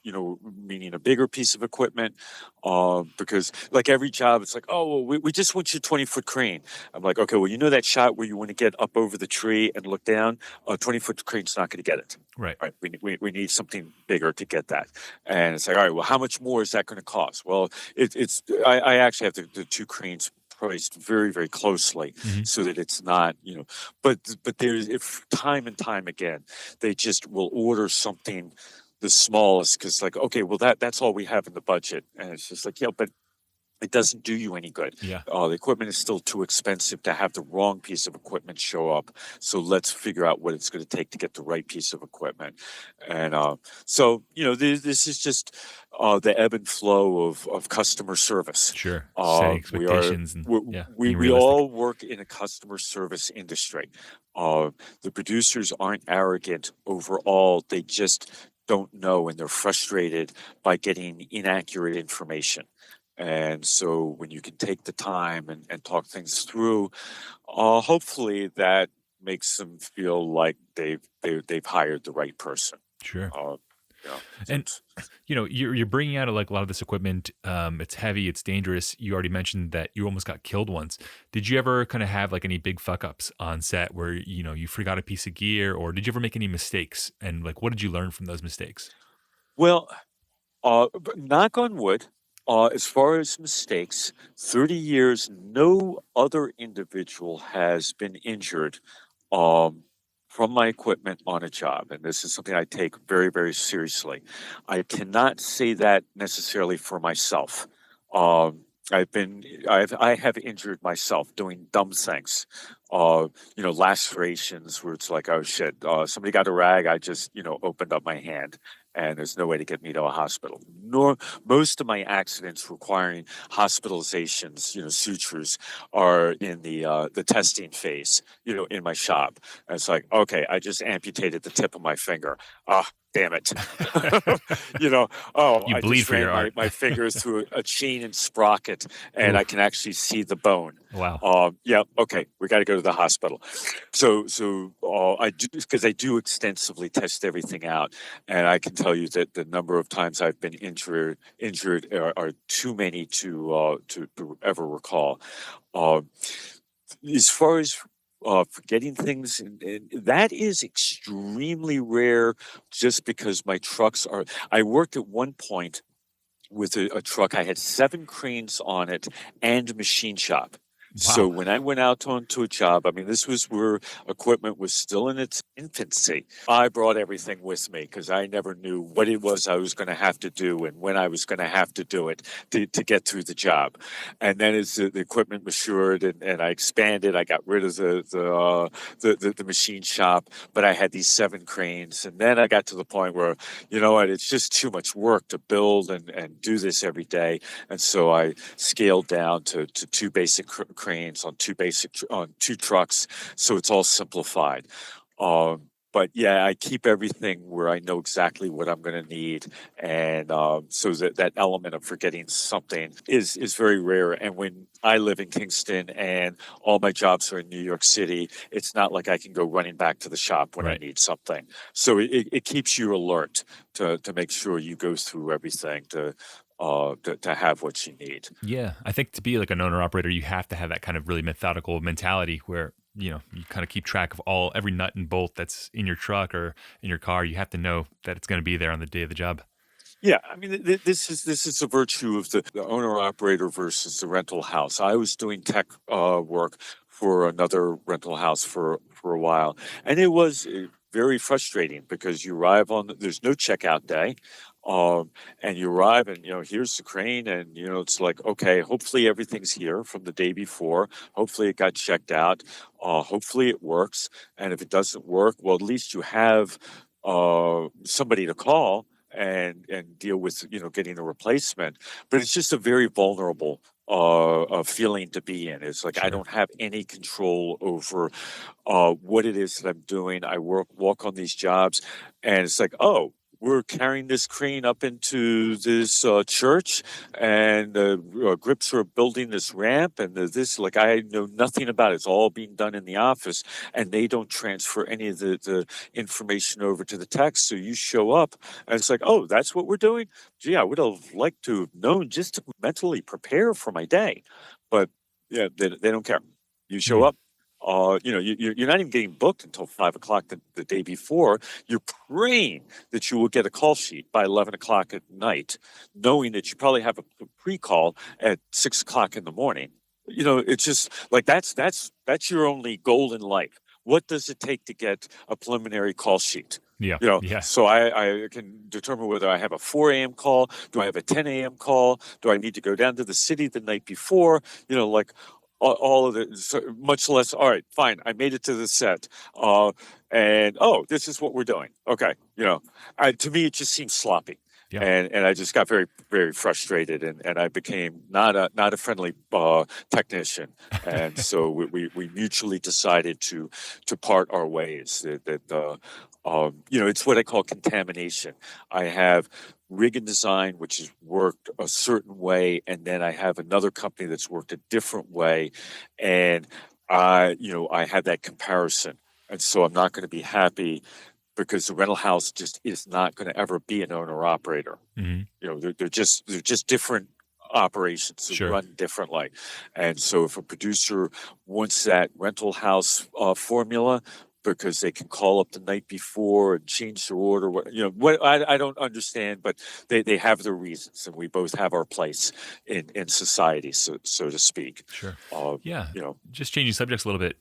meaning a bigger piece of equipment, because like every job, it's like, oh, well, we just want you 20-foot crane. I'm like, okay, well, that shot where you want to get up over the tree and look down, a 20-foot crane's not going to get it. Right. We need something bigger to get that. And it's like, all right, well, how much more is that going to cost? Well, I actually have the two cranes priced very, very closely, so that it's not, but there's, if time and time again, they just will order something the smallest, because like, okay, well, that's all we have in the budget. And it's just like, yeah, but it doesn't do you any good. Yeah. The equipment is still too expensive to have the wrong piece of equipment show up. So let's figure out what it's going to take to get the right piece of equipment. And so, this is just the ebb and flow of customer service. Sure. Setting expectations. We all work in a customer service industry. The producers aren't arrogant overall. They just don't know, and they're frustrated by getting inaccurate information. And so when you can take the time and talk things through, hopefully that makes them feel like they've hired the right person. Sure. Uh, you know, so And you're bringing out like a lot of this equipment. It's heavy, it's dangerous. You already mentioned that you almost got killed once. Did you ever kind of have like any big fuck ups on set where you forgot a piece of gear, or did you ever make any mistakes? And like, what did you learn from those mistakes? well, but knock on wood, as far as mistakes, 30 years, no other individual has been injured um, from my equipment on a job. And this is something I take very, very seriously. I cannot say that necessarily for myself. Um, I have injured myself doing dumb things. Lacerations where it's like, oh shit, somebody got a rag. I just, opened up my hand and there's no way to get me to a hospital. Nor most of my accidents requiring hospitalizations, sutures, are in the testing phase, in my shop. And it's like, okay, I just amputated the tip of my finger. Ah, damn it. You I bleed just for your ran art. my fingers through a chain and sprocket and I Oof. can actually see the bone. Wow. Yeah, okay, we got to go to the hospital. So I do, because I do extensively test everything out, and I can tell you that the number of times I've been injured are too many to ever recall. Uh, as far as forgetting things, and that is extremely rare, just because my trucks are. I worked at one point with a truck. I had 7 cranes on it and a machine shop. So Wow. when I went out onto a job, I mean, this was where equipment was still in its infancy. I brought everything with me because I never knew what it was I was going to have to do and when I was going to have to do it to get through the job. And then as the equipment matured and I expanded, I got rid of the machine shop, but I had these 7 cranes. And then I got to the point where, you know what, it's just too much work to build and do this every day. And so I scaled down to 2 basic cranes on 2 trucks. So it's all simplified. But yeah, I keep everything where I know exactly what I'm going to need, and so that element of forgetting something is very rare. And when I live in Kingston and all my jobs are in New York City, it's not like I can go running back to the shop when I Right. need something. So it keeps you alert to make sure you go through everything to have what you need. Yeah, I think to be like an owner operator, you have to have that kind of really methodical mentality where you kind of keep track of every nut and bolt that's in your truck or in your car. You have to know that it's going to be there on the day of the job. Yeah, I mean, this is a virtue of the owner operator versus the rental house. I was doing tech work for another rental house for a while, and it was very frustrating because you arrive there's no checkout day, and you arrive and here's the crane, and it's like, okay, hopefully everything's here from the day before. Hopefully it got checked out. Hopefully it works, and if it doesn't work, well, at least you have somebody to call and deal with getting a replacement. But it's just a very vulnerable feeling to be in. It's like I Sure. don't have any control over what it is that I'm doing. I walk on these jobs, and it's like, oh, we're carrying this crane up into this church, and the grips are building this ramp, and this, like, I know nothing about it. It's all being done in the office, and they don't transfer any of the information over to the text. So you show up, and it's like, oh, that's what we're doing. Gee, I would have liked to have known just to mentally prepare for my day, but yeah, they don't care. You show Hmm. up. You're not even getting booked until 5 o'clock the day before. You're praying that you will get a call sheet by 11 o'clock at night, knowing that you probably have a pre-call at 6 o'clock in the morning. It's just like that's your only goal in life. What does it take to get a preliminary call sheet? Yeah. Yeah. So I can determine whether I have a 4 a.m. call. Do I have a 10 a.m. call? Do I need to go down to the city the night before? Like all of it, much less. All right, fine. I made it to the set, and oh, this is what we're doing. Okay, to me, it just seems sloppy, Yeah. and I just got very, very frustrated, and I became not a friendly technician, and so we mutually decided to part our ways. It's what I call contamination. I have rig and design, which has worked a certain way, and then I have another company that's worked a different way, and I have that comparison, and so I'm not going to be happy because the rental house just is not going to ever be an owner operator. Hmm. They're just different operations that Sure. run differently, and so if a producer wants that rental house formula because they can call up the night before and change their order, what I don't understand, but they have their reasons, and we both have our place in society, so to speak. Sure. uh, Yeah. you know Just changing subjects a little bit.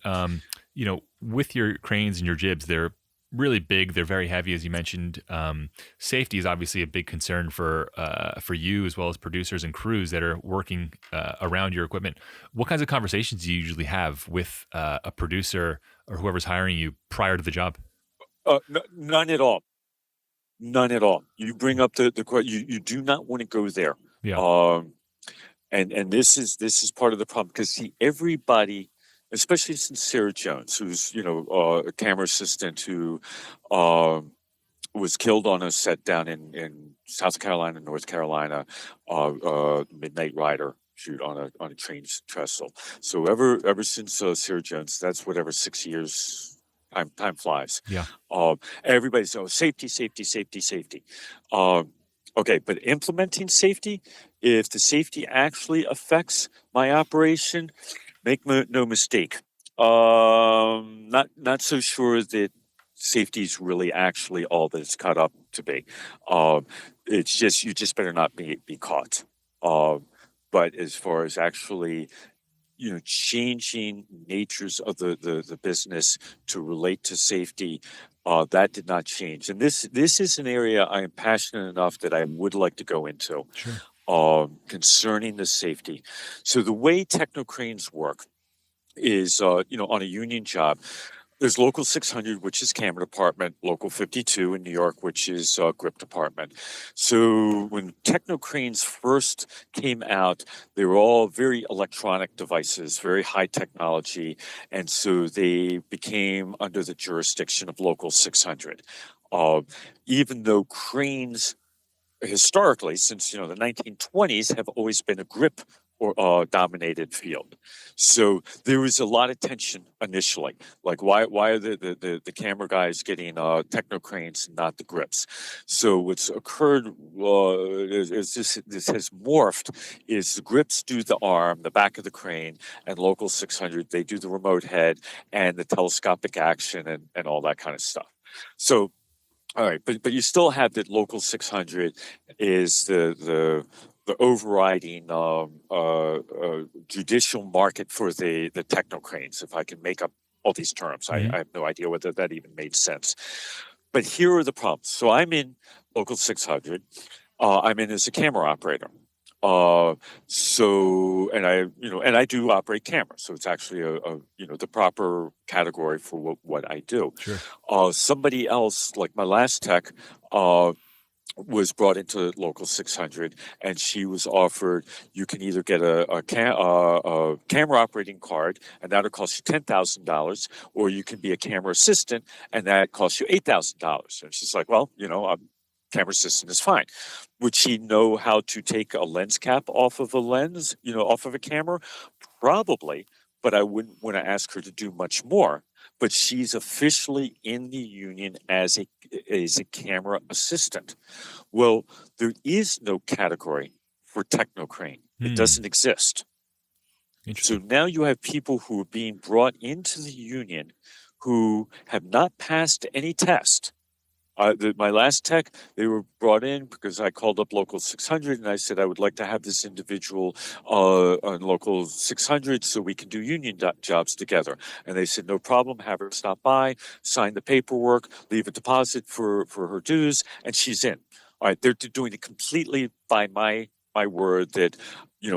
With your cranes and your jibs, they're really big. They're very heavy, as you mentioned. Safety is obviously a big concern for you as well as producers and crews that are working around your equipment. What kinds of conversations do you usually have with a producer or whoever's hiring you prior to the job? None at all. None at all. You bring up the you do not want to go there. Yeah. Um, and this is part of the problem, because see, everybody, especially since Sarah Jones, who's a camera assistant who um, was killed on a set down in South Carolina, North Carolina, Midnight Rider shoot on a train trestle. So ever since Sarah Jones, that's whatever 6 years. Time flies. Yeah. Everybody's safety, safety, safety, safety. Um, okay, but implementing safety, if the safety actually affects my operation, make no mistake. Not so sure that safety is really actually all that it's cut up to be. Um, it's just, you just better not be caught. Um, but as far as actually changing natures of the business to relate to safety, that did not change. And this is an area I am passionate enough that I would like to go into, Sure. concerning the safety. So the way techno cranes work is, on a union job, there's Local 600, which is camera department, Local 52 in New York, which is grip department. So when techno cranes first came out, they were all very electronic devices, very high technology, and so they became under the jurisdiction of Local 600. Uh, Even though cranes historically, since the 1920s, have always been a grip or dominated field. So there was a lot of tension initially, like why are the camera guys getting techno cranes and not the grips? So what's occurred is this has morphed, is the grips do the arm, the back of the crane, and Local 600 they do the remote head and the telescopic action and all that kind of stuff. So all right, but you still have that Local 600 is the overriding judicial market for the techno cranes. If I can make up all these terms, Hmm. I have no idea whether that even made sense. But here are the problems. So I'm in Local 600. I'm in as a camera operator. Uh, and I do operate cameras, so it's actually the proper category for what I do. Sure. Somebody else, like my last tech, uh, was brought into Local 600, and she was offered, you can either get a camera operating card, and that'll cost you $10,000, or you can be a camera assistant, and that costs you $8,000. And she's like, well, camera assistant is fine. Would she know how to take a lens cap off of a lens, off of a camera? Probably, but I wouldn't want to ask her to do much more. But she's officially in the union as a camera assistant. Well, there is no category for techno crane. It Hmm. doesn't exist. So Interesting. now you have people who are being brought into the union who have not passed any test. My last tech, they were brought in because I called up Local 600 and I said I would like to have this individual on Local 600 so we can do union jobs together. And they said, no problem, have her stop by, sign the paperwork, leave a deposit for her dues, and she's in. All right, they're doing it completely by my word that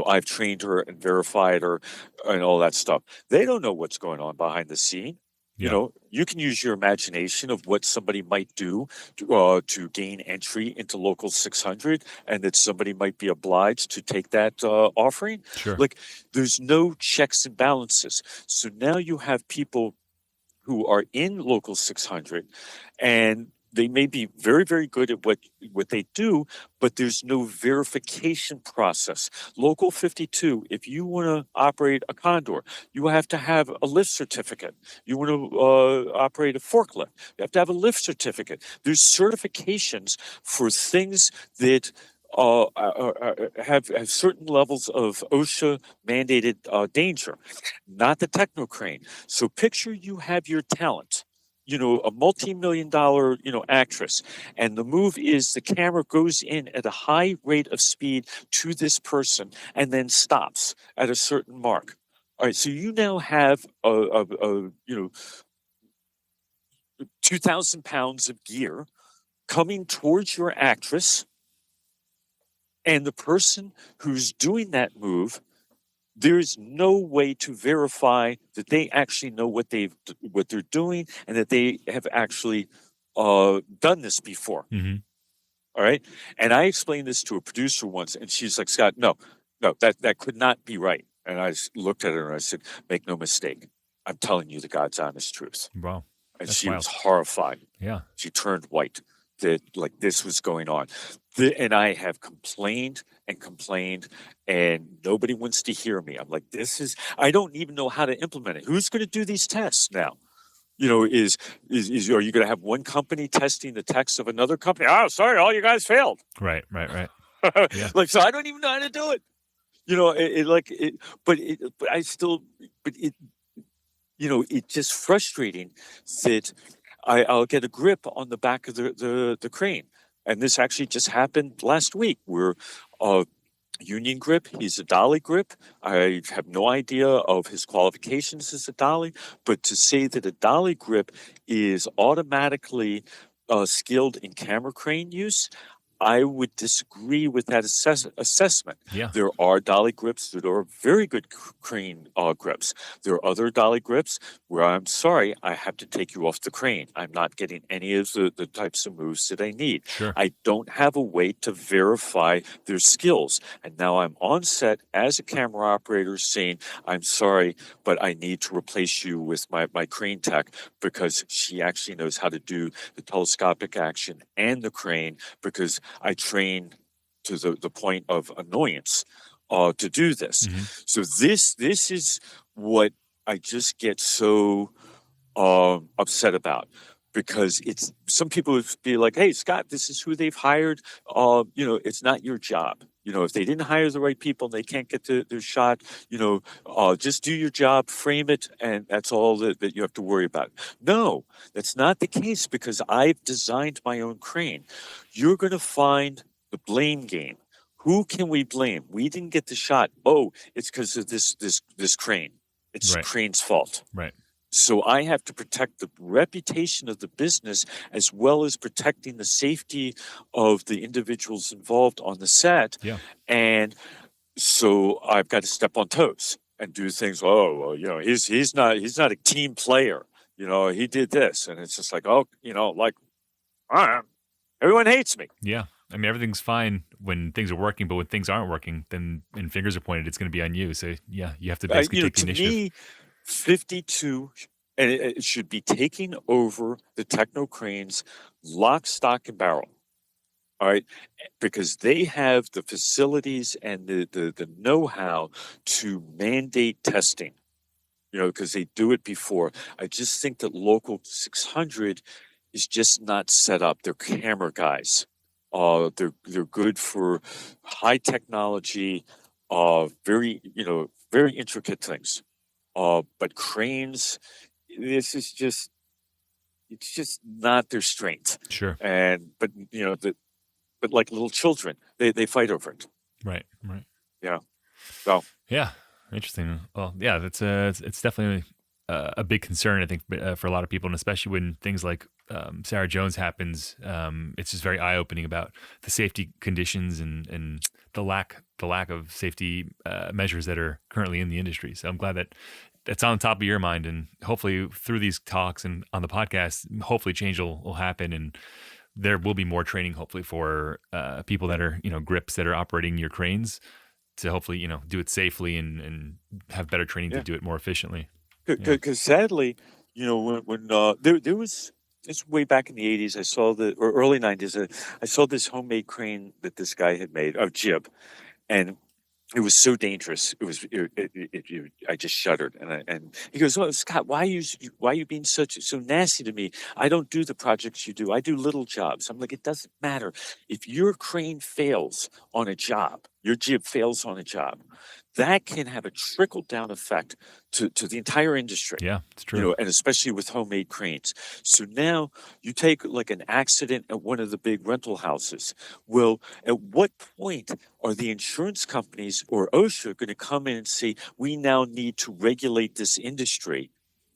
I've trained her and verified her and all that stuff. They don't know what's going on behind the scene. Yeah. You can use your imagination of what somebody might do to gain entry into Local 600, and that somebody might be obliged to take that offering. Sure. Like, there's no checks and balances. So now you have people who are in Local 600, and they may be very, very good at what they do, but there's no verification process. Local 52, if you want to operate a Condor, you have to have a lift certificate. You want to operate a forklift, you have to have a lift certificate. There's certifications for things that have certain levels of OSHA mandated danger, not the techno crane. So picture you have your talent, a multi-million-dollar, actress. And the move is the camera goes in at a high rate of speed to this person and then stops at a certain mark. All right, so you now have 2,000 pounds of gear coming towards your actress, and the person who's doing that move, there's no way to verify that they actually know what they're doing and that they have actually done this before. Mm-hmm. All right. And I explained this to a producer once, and she's like, Scott, no, that could not be right. And I looked at her and I said, make no mistake, I'm telling you the God's honest truth. Wow. And That's she wild. was horrified. Yeah. She turned white that like this was going on. And I have complained and complained, and nobody wants to hear me. I'm like, I don't even know how to implement it. Who's going to do these tests now? Are you going to have one company testing the tests of another company? Oh, sorry, all you guys failed. Right. Yeah. So I don't even know how to do it. It's just frustrating that I'll get a grip on the back of the crane. And this actually just happened last week where Union grip, he's a dolly grip. I have no idea of his qualifications as a dolly, but to say that a dolly grip is automatically skilled in camera crane use, I would disagree with that assessment. Yeah. There are dolly grips that are very good crane grips. There are other dolly grips where I'm sorry, I have to take you off the crane. I'm not getting any of the types of moves that I need. Sure. I don't have a way to verify their skills. And now I'm on set as a camera operator saying, I'm sorry, but I need to replace you with my crane tech because she actually knows how to do the telescopic action and the crane, because I train to the point of annoyance to do this. Mm-hmm. So this is what I just get so upset about, because it's some people would be like, hey, Scott, this is who they've hired. It's not your job. If they didn't hire the right people and they can't get their shot, just do your job, frame it, and that's all that you have to worry about. No, that's not the case, because I've designed my own crane. You're going to find the blame game. Who can we blame? We didn't get the shot. Oh, it's because of this crane. It's Right. the crane's fault. Right. So I have to protect the reputation of the business as well as protecting the safety of the individuals involved on the set. Yeah. And so I've got to step on toes and do things. Oh, well, he's not a team player. He did this, and it's just like, everyone hates me. Yeah. I mean, everything's fine when things are working, but when things aren't working, then and fingers are pointed, it's going to be on you. So yeah, you have to basically take the initiative. To me, 52, and it should be taking over the techno cranes lock, stock, and barrel. All right, because they have the facilities and the know-how to mandate testing. Because they do it before. I just think that local 600 is just not set up. They're camera guys. They're good for high technology, very intricate things. But cranes, it's just not their strength. Sure. But like little children, they fight over it. Right. Yeah. So yeah, interesting. Well, yeah, that's it's definitely a big concern, I think, for a lot of people, and especially when things like Sarah Jones happens. It's just very eye opening about the safety conditions and the lack of safety measures that are currently in the industry. So I'm glad that that's on top of your mind, and hopefully through these talks and on the podcast, hopefully change will happen, and there will be more training, hopefully, for people that are, grips that are operating your cranes to hopefully, do it safely and have better training to do it more efficiently. Because sadly, when there was it's way back in the 80s. I saw or early 90s. I saw this homemade crane that this guy had made of jib, and it was so dangerous. I just shuddered. And he goes, "Oh, Scott, why are you being so nasty to me? I don't do the projects you do. I do little jobs." I'm like, it doesn't matter. If your crane fails on a job, your jib fails on a job, that can have a trickle down effect to the entire industry. Yeah, it's true. And especially with homemade cranes. So now you take like an accident at one of the big rental houses. Well, at what point are the insurance companies or OSHA going to come in and say, we now need to regulate this industry?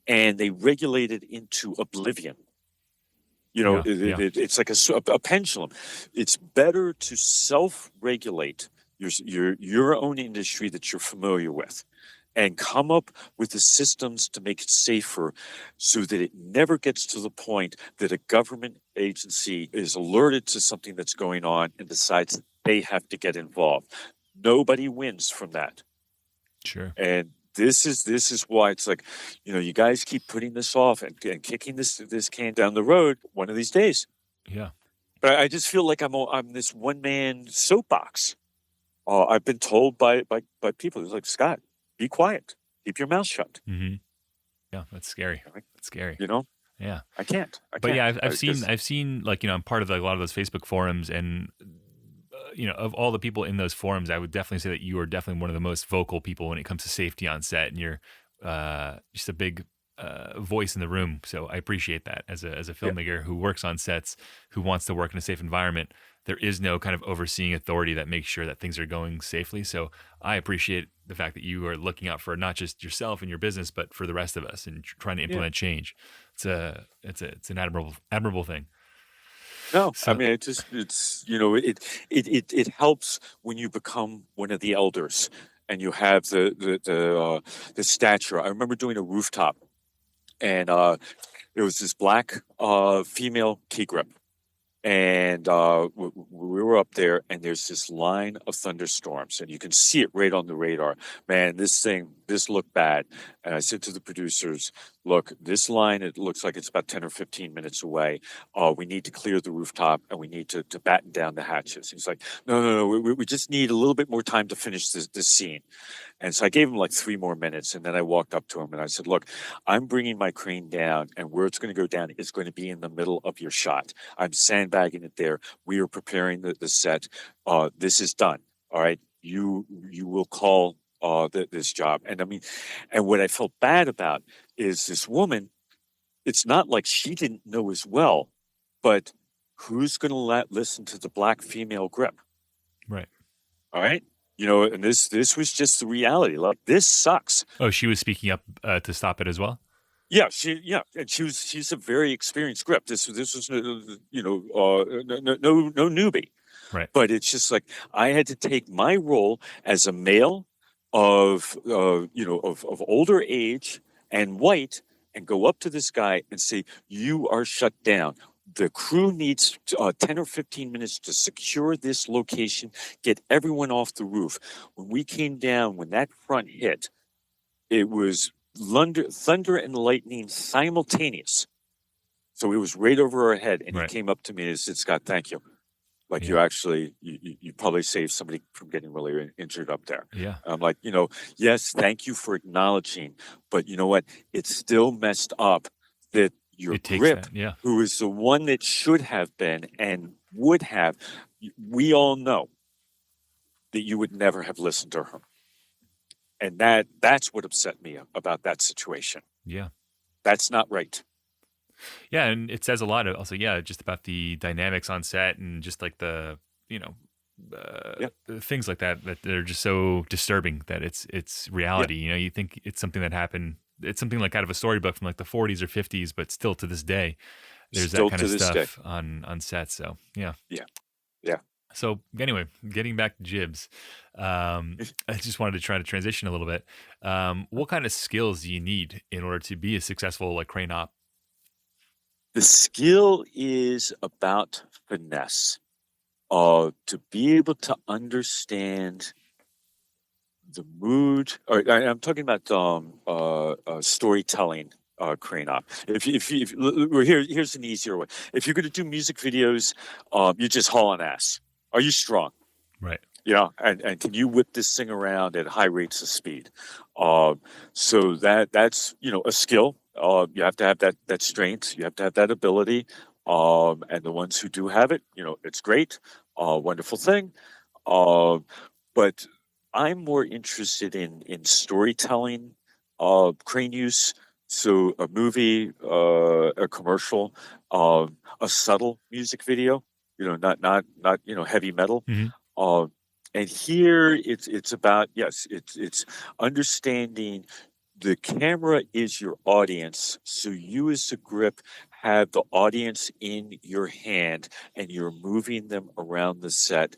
And they regulate it into oblivion. It's like a pendulum. It's better to self-regulate your own industry that you're familiar with, and come up with the systems to make it safer, so that it never gets to the point that a government agency is alerted to something that's going on and decides that they have to get involved. Nobody wins from that. Sure. And this is why it's like, you guys keep putting this off and kicking this can down the road. One of these days. Yeah. But I just feel like I'm this one man soapbox. I've been told by people, it's like, Scott, be quiet. Keep your mouth shut. Mm-hmm. Yeah, that's scary. That's scary. Yeah, I can't. But yeah, I've seen like, I'm part of like a lot of those Facebook forums, and of all the people in those forums, I would definitely say that you are definitely one of the most vocal people when it comes to safety on set, and you're just a big voice in the room. So I appreciate that as a filmmaker who works on sets, who wants to work in a safe environment. There is no kind of overseeing authority that makes sure that things are going safely. So I appreciate the fact that you are looking out for not just yourself and your business, but for the rest of us, and trying to implement change. It's an admirable thing. No, I mean, it helps when you become one of the elders and you have the stature. I remember doing a rooftop, and there was this black female key grip. And we were up there, and there's this line of thunderstorms, and you can see it right on the radar. Man, this looked bad. And I said to the producers, look, this line, it looks like it's about 10 or 15 minutes away. We need to clear the rooftop, and we need to batten down the hatches. He's like, no, we just need a little bit more time to finish this scene. And so I gave him like 3 more minutes, and then I walked up to him and I said, look, I'm bringing my crane down, and where it's going to go down is going to be in the middle of your shot. I'm sandbagging it there. We are preparing the set. This is done. All right. You will call this job. And I mean, and what I felt bad about is this woman. It's not like she didn't know as well, but who's going to listen to the black female grip? Right. All right. And this was just the reality. Like, this sucks. Oh, she was speaking up to stop it as well? Yeah, and she's a very experienced grip. This was no newbie. Right. But it's just like, I had to take my role as a male of older age and white, and go up to this guy and say, you are shut down. The crew needs 10 or 15 minutes to secure this location, get everyone off the roof. When we came down, when that front hit, it was thunder and lightning simultaneous. So it was right over our head. And He came up to me and said, Scott, thank you. Like, you actually, you probably saved somebody from getting really injured up there. Yeah. I'm like, yes, thank you for acknowledging. But you know what? It's still messed up that your grip, who is the one that should have been and would have, we all know that you would never have listened to her. And that's what upset me about that situation. Yeah. That's not right. Yeah, and it says a lot also, just about the dynamics on set, and just like the things like that they're just so disturbing that it's reality. You think it's something that happened. It's something like out of a storybook from like the 40s or 50s, but still to this day, there's that kind of stuff on sets. So yeah. So anyway, getting back to jibs, I just wanted to try to transition a little bit. What kind of skills do you need in order to be a successful crane op? The skill is about finesse. To be able to understand the mood, or I'm talking about storytelling crane op. Here's an easier way. If you're going to do music videos, you're just hauling ass. Are you strong? Right. And can you whip this thing around at high rates of speed? So that's a skill. You have to have that strength. You have to have that ability. And the ones who do have it, it's great, wonderful thing. But I'm more interested in storytelling, crane use. So a movie, a commercial, a subtle music video. Not heavy metal. Mm-hmm. And here it's about, yes, it's understanding the camera is your audience. So you as the grip have the audience in your hand and you're moving them around the set,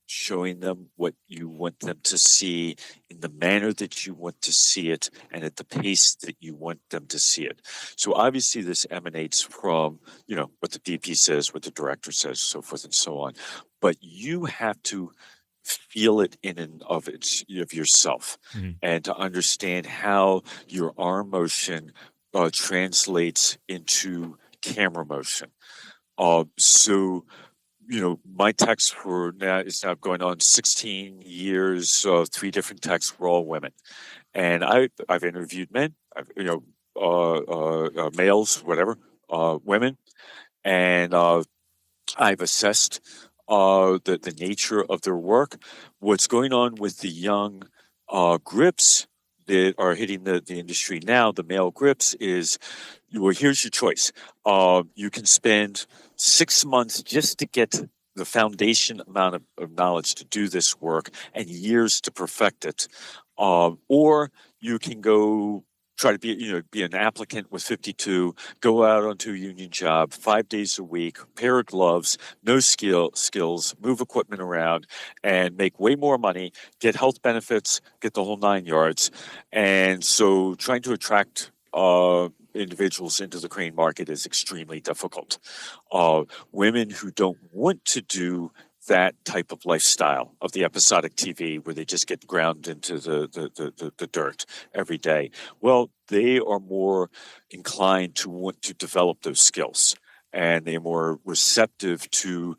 showing them what you want them to see in the manner that you want to see it and at the pace that you want them to see it. So obviously this emanates from, what the DP says, what the director says, so forth and so on. But you have to feel it in and of yourself, Mm-hmm. and to understand how your arm motion translates into camera motion. So my techs for now is now going on 16 years. 3 different techs were all women, and I've interviewed men, males, whatever, women, and I've assessed the nature of their work. What's going on with the young grips that are hitting the industry now, the male grips, is, well, here's your choice. You can spend 6 months just to get the foundation amount of knowledge to do this work and years to perfect it. Or you can go try to be an applicant with 52, go out onto a union job 5 days a week, pair of gloves, no skills, move equipment around, and make way more money, get health benefits, get the whole 9 yards. And so trying to attract individuals into the crane market is extremely difficult. Women who don't want to do that type of lifestyle of the episodic TV where they just get ground into the dirt every day, well, they are more inclined to want to develop those skills, and they're more receptive to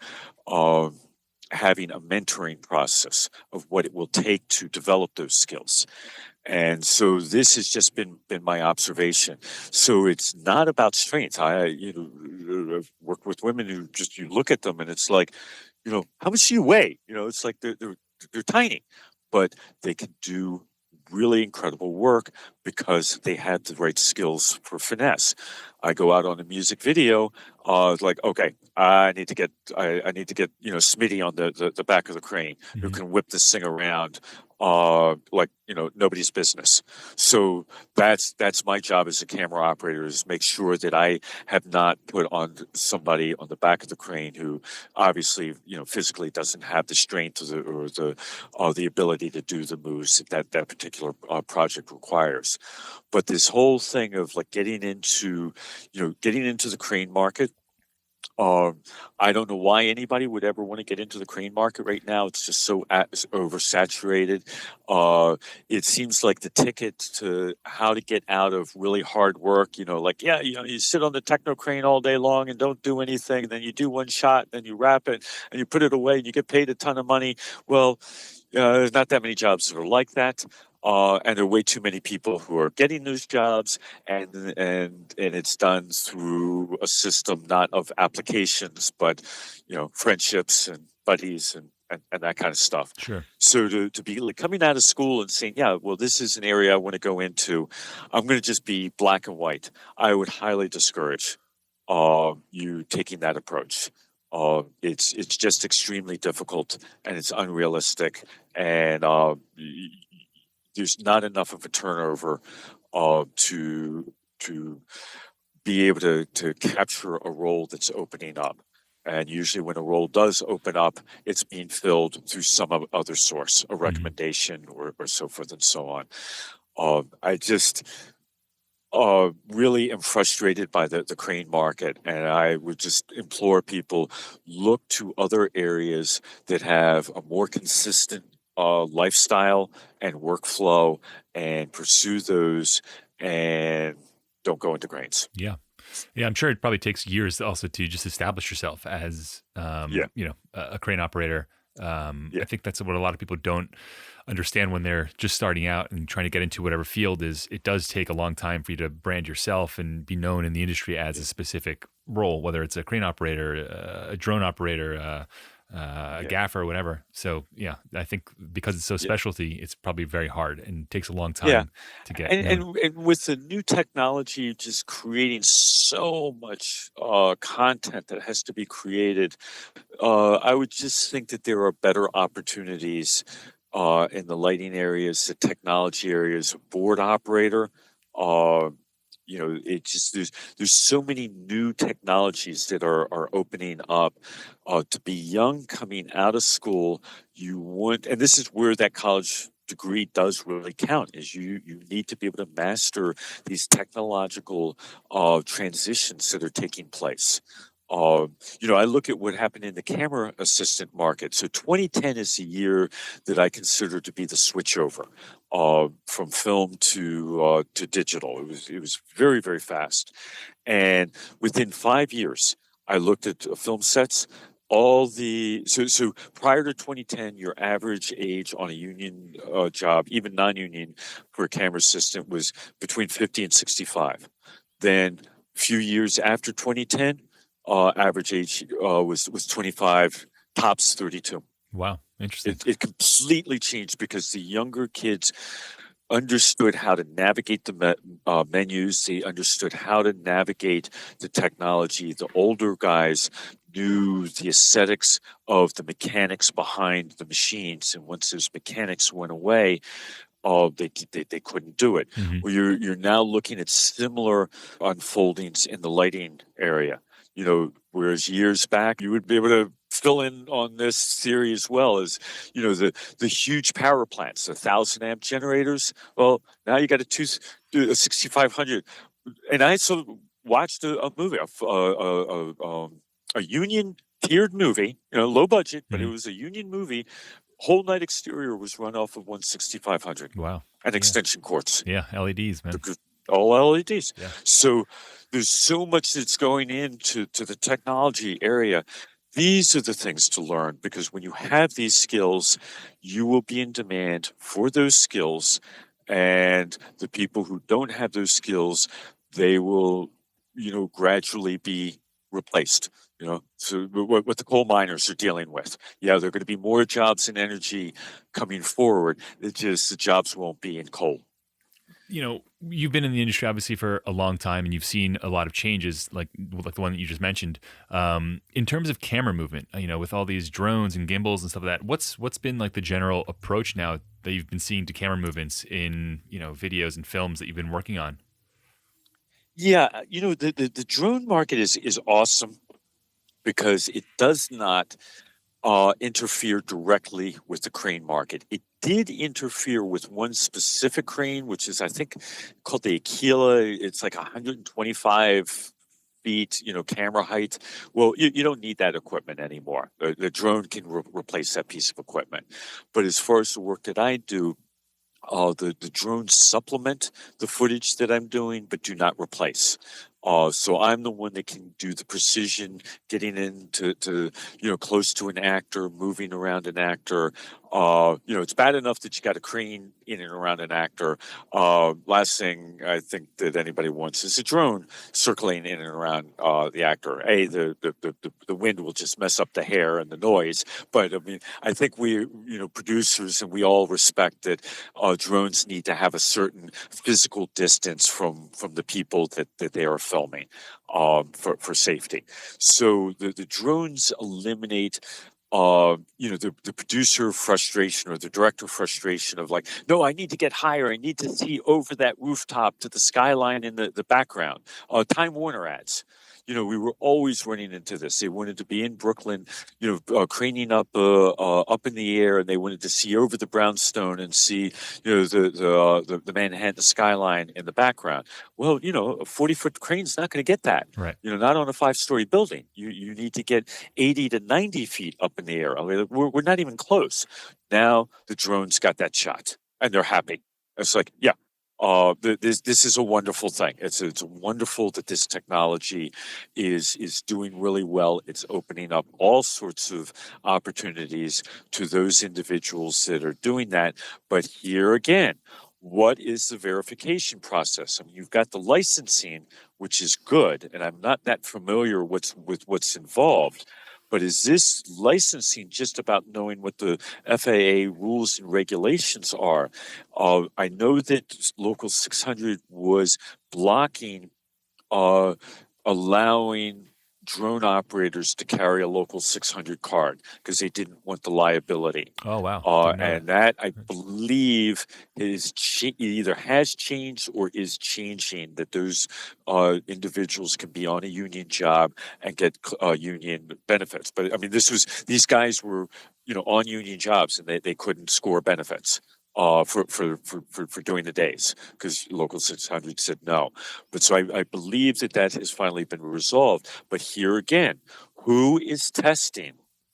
having a mentoring process of what it will take to develop those skills. And so this has just been my observation. So it's not about strength. I've worked with women who just, you look at them and it's like, how much do you weigh? It's like they're tiny, but they can do really incredible work because they had the right skills for finesse. I go out on a music video, it's like, okay, I need to get Smitty on the back of the crane, who can whip this thing around like nobody's business. So that's my job as a camera operator, is make sure that I have not put on somebody on the back of the crane who obviously physically doesn't have the strength or the ability to do the moves that particular project requires. But this whole thing of like getting into the crane market, I don't know why anybody would ever want to get into the crane market right now. It's just so oversaturated. It seems like the ticket to how to get out of really hard work, you sit on the techno crane all day long and don't do anything. And then you do one shot, then you wrap it and you put it away and you get paid a ton of money. Well, there's not that many jobs that are like that. And there are way too many people who are getting those jobs, and it's done through a system not of applications, but friendships and buddies and that kind of stuff. Sure. So to be like coming out of school and saying, yeah, well, this is an area I want to go into, I'm going to just be black and white, I would highly discourage you taking that approach. It's just extremely difficult, and it's unrealistic, and there's not enough of a turnover to be able to capture a role that's opening up. And usually when a role does open up, it's being filled through some other source, a recommendation or so forth and so on. I just really am frustrated by the crane market, and I would just implore people, look to other areas that have a more consistent lifestyle and workflow, and pursue those, and don't go into grains. Yeah. Yeah, I'm sure it probably takes years also to just establish yourself as, Yeah, a crane operator. yeah, I think that's what a lot of people don't understand when they're just starting out and trying to get into whatever field is. It does take a long time for you to brand yourself and be known in the industry as yeah, a specific role, whether it's a crane operator, a drone operator, a yeah, gaffer, whatever. So yeah, I think because it's so yeah. specialty, it's probably very hard and takes a long Yeah. time to get And, known. and and with the new technology just creating so much content that has to be created, I would just think that there are better opportunities in the lighting areas, the technology areas, board operator. Uh, it just there's so many new technologies that are opening up. To be young, coming out of school, you want, and this is where that college degree does really count. Is you need to be able to master these technological transitions that are taking place. I look at what happened in the camera assistant market. So 2010 is the year that I consider to be the switchover from film to digital. It was very, very fast, and within 5 years, I looked at film sets. So prior to 2010, your average age on a union job, even non-union, for a camera assistant was between 50 and 65. Then a few years after 2010, average age was 25, tops 32. Wow, interesting. It completely changed because the younger kids understood how to navigate the menus. They understood how to navigate the technology. The older guys knew the aesthetics of the mechanics behind the machines, and once those mechanics went away, they couldn't do it. Hmm. Well, you're now looking at similar unfoldings in the lighting area. Whereas years back, you would be able to fill in on this theory as well as, the huge power plants, the 1,000 amp generators. Well, now you got a 6,500. And I watched a movie, a union tiered movie, low budget, but it Hmm. was a union movie. Whole night exterior was run off of one 6,500 Wow. and Yeah. extension cords. Yeah. LEDs, man. All LEDs. Yeah. So there's so much that's going into the technology area. These are the things to learn, because when you have these skills, you will be in demand for those skills. And the people who don't have those skills, they will, gradually be replaced. So what the coal miners are dealing with. Yeah, there are going to be more jobs in energy coming forward. It's just the jobs won't be in coal. You've been in the industry obviously for a long time, and you've seen a lot of changes, like the one that you just mentioned. In terms of camera movement, with all these drones and gimbals and stuff like that, what's been like the general approach now that you've been seeing to camera movements in videos and films that you've been working on? Yeah, the drone market is awesome because it does not interfere directly with the crane market. It did interfere with one specific crane, which is, I think, called the Aquila. It's like 125 feet, camera height. Well, you don't need that equipment anymore. The drone can replace that piece of equipment. But as far as the work that I do, the drones supplement the footage that I'm doing, but do not replace. So I'm the one that can do the precision, getting into close to an actor, moving around an actor. It's bad enough that you got a crane in and around an actor. Last thing I think that anybody wants is a drone circling in and around the actor. The wind will just mess up the hair and the noise. But I mean, I think we, producers, and we all respect that drones need to have a certain physical distance from the people that they are filming for safety. So the drones eliminate the producer frustration or the director frustration of like, no, I need to get higher. I need to see over that rooftop to the skyline in the background. Time Warner ads. We were always running into this. They wanted to be in Brooklyn, craning up in the air, and they wanted to see over the brownstone and see, the Manhattan skyline in the background. Well, a 40-foot crane's not going to get that. Right. Not on a 5-story building. You need to get 80 to 90 feet up in the air. I mean, we're not even close. Now the drones got that shot, and they're happy. It's like, yeah. This is a wonderful thing. It's wonderful that this technology is doing really well. It's opening up all sorts of opportunities to those individuals that are doing that. But here again, what is the verification process? I mean, you've got the licensing, which is good, and I'm not that familiar with what's involved. But is this licensing just about knowing what the FAA rules and regulations are? I know that Local 600 was blocking uh, allowing drone operators to carry a Local 600 card because they didn't want the liability. Oh, wow. Didn't know And that, I believe, is either has changed or is changing, that those individuals can be on a union job and get union benefits. But I mean, these guys were, on union jobs, and they couldn't score benefits for doing the days because Local 600 said no. But so I believe that has finally been resolved. But here again, who is testing?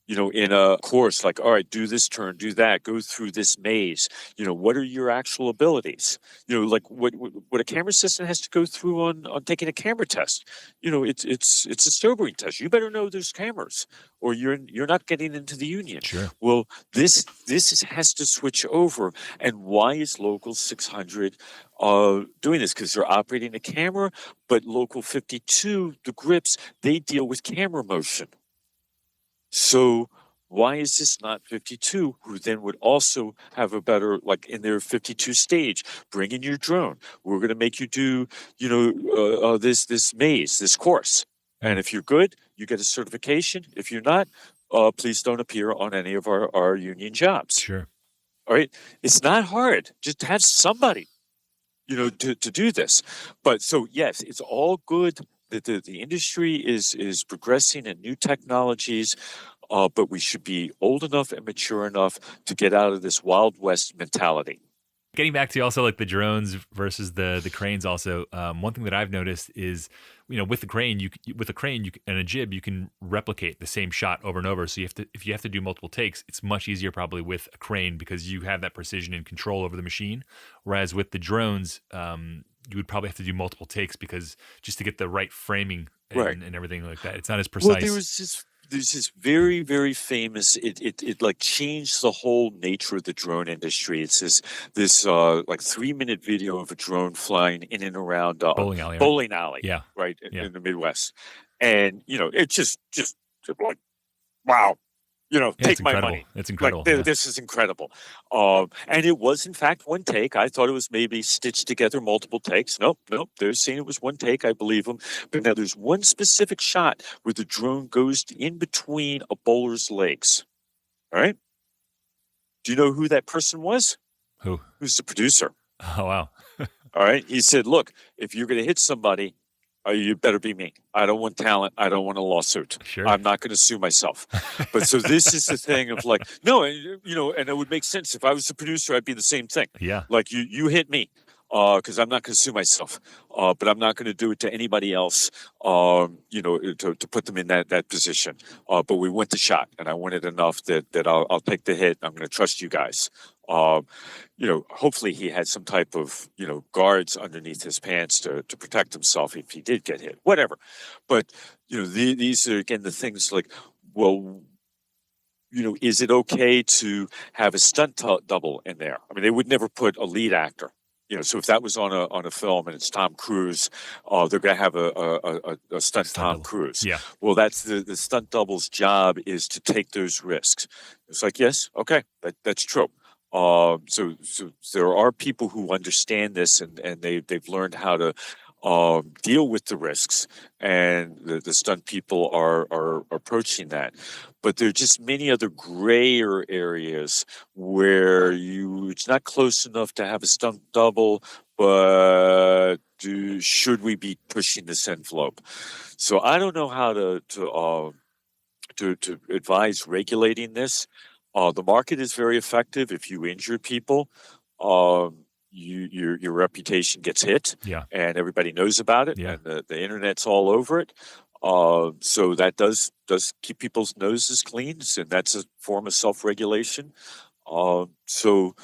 In a course like, all right, do this turn, do that, go through this maze. What are your actual abilities? Like what a camera assistant has to go through on taking a camera test. It's a sobering test. You better know there's cameras, or you're not getting into the union. Sure. Well, this has to switch over. And why is Local 600 doing this? Because they're operating a camera, but Local 52, the grips, they deal with camera motion. So why is this not 52, who then would also have a better, like in their 52 stage, bring in your drone. We're going to make you do, this maze, this course. And if you're good, you get a certification. If you're not, please don't appear on any of our union jobs. Sure. All right. It's not hard. Just have somebody, to do this. But so, yes, it's all good that the industry is progressing in new technologies, but we should be old enough and mature enough to get out of this Wild West mentality. Getting back to also like the drones versus the cranes. Also, one thing that I've noticed is, with the crane, and a jib, you can replicate the same shot over and over. So if you have to do multiple takes, it's much easier probably with a crane because you have that precision and control over the machine. Whereas with the drones, you would probably have to do multiple takes because just to get the right framing and everything like that, it's not as precise. Well, there's this very, very famous, it like changed the whole nature of the drone industry. It's this like 3-minute video of a drone flying in and around bowling alley, right? In the Midwest. And, it's just like, wow. Take my money. It's incredible. This is incredible. And it was, in fact, one take. I thought it was maybe stitched together multiple takes. Nope. They're saying it was one take. I believe them. But now there's one specific shot where the drone goes in between a bowler's legs. All right. Do you know who that person was? Who? Who's the producer? Oh, wow. All right. He said, look, if you're going to hit somebody, you better be me. I don't want talent. I don't want a lawsuit. Sure. I'm not going to sue myself. But so this is the thing of like, no, and it would make sense. If I was the producer, I'd be the same thing. Yeah. Like you hit me because I'm not going to sue myself, but I'm not going to do it to anybody else, to put them in that position. But we went the shot, and I wanted enough that I'll take the hit. I'm going to trust you guys. Hopefully he had some type of, guards underneath his pants to protect himself if he did get hit, whatever. But, these are, again, the things like, well, is it okay to have a stunt double in there? I mean, they would never put a lead actor. So if that was on a film and it's Tom Cruise, they're going to have a stunt Tom double. Cruise. Yeah. Well, that's the stunt double's job, is to take those risks. It's like, yes, okay, that's true. So there are people who understand this, and they've learned how to deal with the risks, and the stunt people are approaching that. But there are just many other grayer areas where it's not close enough to have a stunt double, but should we be pushing this envelope? So I don't know how to advise regulating this. The market is very effective. If you injure people, your reputation gets hit, and everybody knows about it, and the internet's all over it. So that does keep people's noses clean, and that's a form of self-regulation. So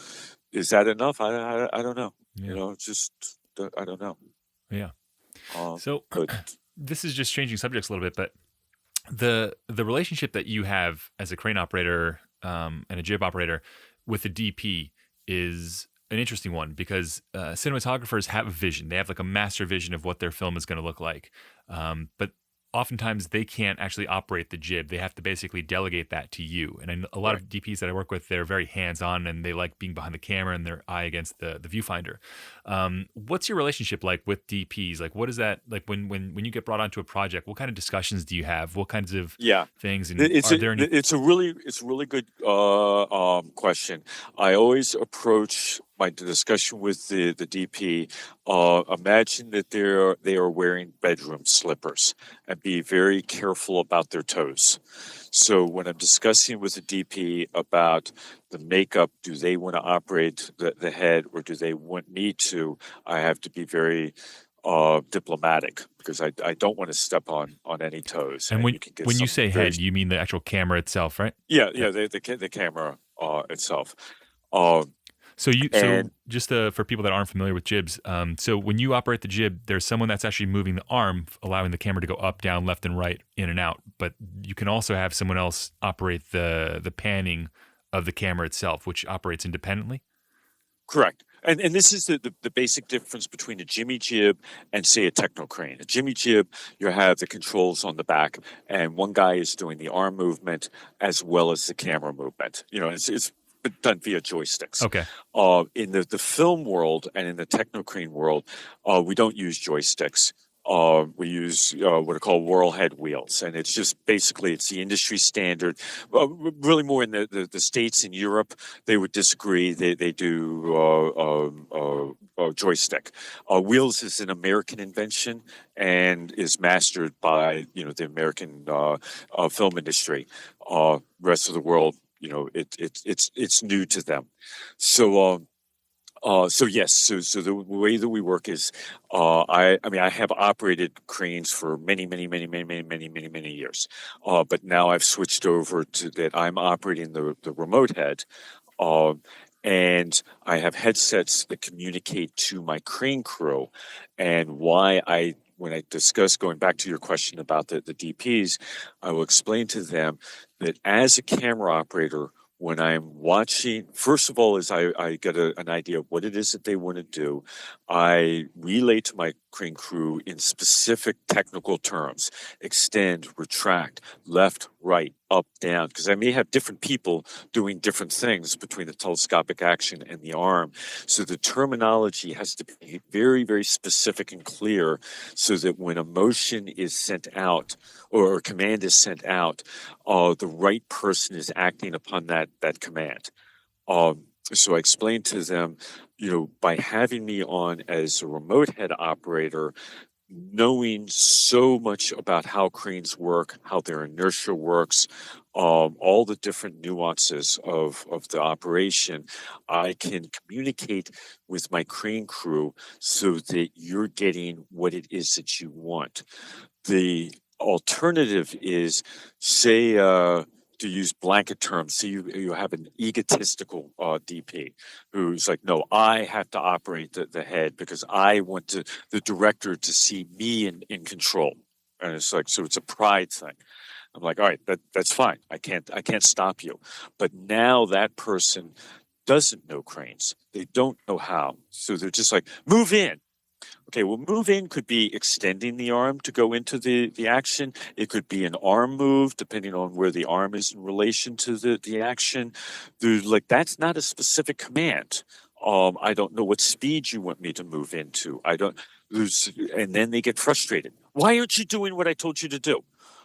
is that enough? I don't know. You Yeah. know, just I don't know. Yeah. Um, So but this is just changing subjects a little bit, but the relationship that you have as a crane operator and a jib operator with the DP is an interesting one because cinematographers have a vision. They have like a master vision of what their film is going to look like, but oftentimes they can't actually operate the jib. They have to basically delegate that to you. And a lot right. of DPs that I work with, they're very hands-on and they like being behind the camera and their eye against the viewfinder. What's your relationship like with DPs? Like, what is that like when you get brought onto a project? What kind of discussions do you have? What kinds of Yeah. things, and are there any? It's a really good question. I always approach my discussion with the DP. Imagine that they are wearing bedroom slippers and be very careful about their toes. So when I'm discussing with the DP about the makeup, do they want to operate the head or do they want me to? I have to be very diplomatic because I don't want to step on any toes, And and when you can get when you some say very head, you mean the actual camera itself, right? yeah the camera itself. Um, So and just for people that aren't familiar with jibs, so when you operate the jib, there's someone that's actually moving the arm, allowing the camera to go up, down, left, and right, in and out. But you can also have someone else operate the panning of the camera itself, which operates independently. correct. And this is the basic difference between a jimmy jib and say a techno crane. A jimmy jib, you have the controls on the back, and one guy is doing the arm movement as well as the camera movement. You know, it's done via joysticks. Okay. In the film world and in the techno crane world, we don't use joysticks. We use what are called whirl head wheels, and it's just basically it's the industry standard. Really, more in the States and Europe, they would disagree. They do joystick. Wheels is an American invention and is mastered by the American film industry. Rest of the world, it's new to them. So. So yes, so the way that we work is, I mean I have operated cranes for many years, but now I've switched over to that I'm operating the remote head, uh, and I have headsets that communicate to my crane crew, and why I when I discuss going back to your question about the DPs, I will explain to them that as a camera operator when I'm watching, first of all, is I get an idea of what it is that they want to do. I relay to my crane crew in specific technical terms: extend, retract, left, right, up, down, because I may have different people doing different things between the telescopic action and the arm. So the terminology has to be very, very specific and clear so that when a motion is sent out or a command is sent out, the right person is acting upon that command. So I explained to them, by having me on as a remote head operator, knowing so much about how cranes work, how their inertia works, all the different nuances of the operation, I can communicate with my crane crew so that you're getting what it is that you want. The alternative is, say, to use blanket terms, so you have an egotistical DP who's like, no, I have to operate the head because I want the director to see me in control. And it's like, so it's a pride thing. I'm like, all right, that's fine. I can't stop you. But now that person doesn't know cranes. They don't know how. So they're just like, move in. Okay, well, move in could be extending the arm to go into the action. It could be an arm move, depending on where the arm is in relation to the action. There's like that's not a specific command. I don't know what speed you want me to move into. I don't. And then they get frustrated. Why aren't you doing what I told you to do?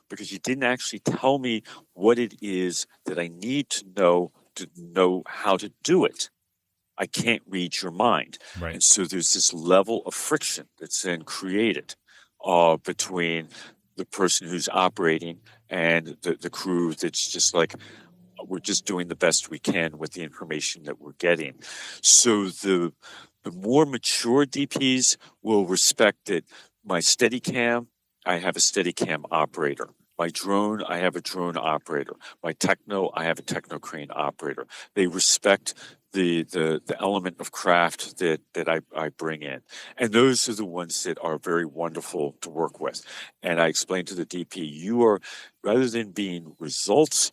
Because you didn't actually tell me what it is that I need to know how to do it. I can't read your mind. Right. And so there's this level of friction that's then created between the person who's operating and the crew that's just like, we're just doing the best we can with the information that we're getting. So the more mature DPs will respect that my Steadicam, I have a Steadicam operator. My drone, I have a drone operator. My techno, I have a techno crane operator. They respect the element of craft that I bring in. And those are the ones that are very wonderful to work with. And I explained to the DP, you are, rather than being results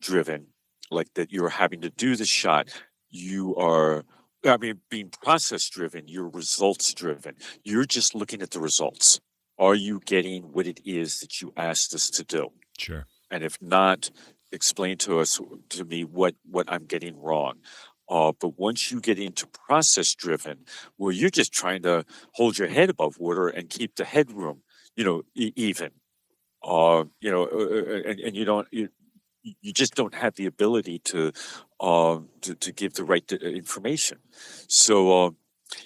driven, like that you're having to do the shot, you are, I mean, being process driven, you're results driven. You're just looking at the results. Are you getting what it is that you asked us to do? Sure. And if not, explain to me what I'm getting wrong. But once you get into process driven, where you're just trying to hold your head above water and keep the headroom, even, and you just don't have the ability to give the right information. So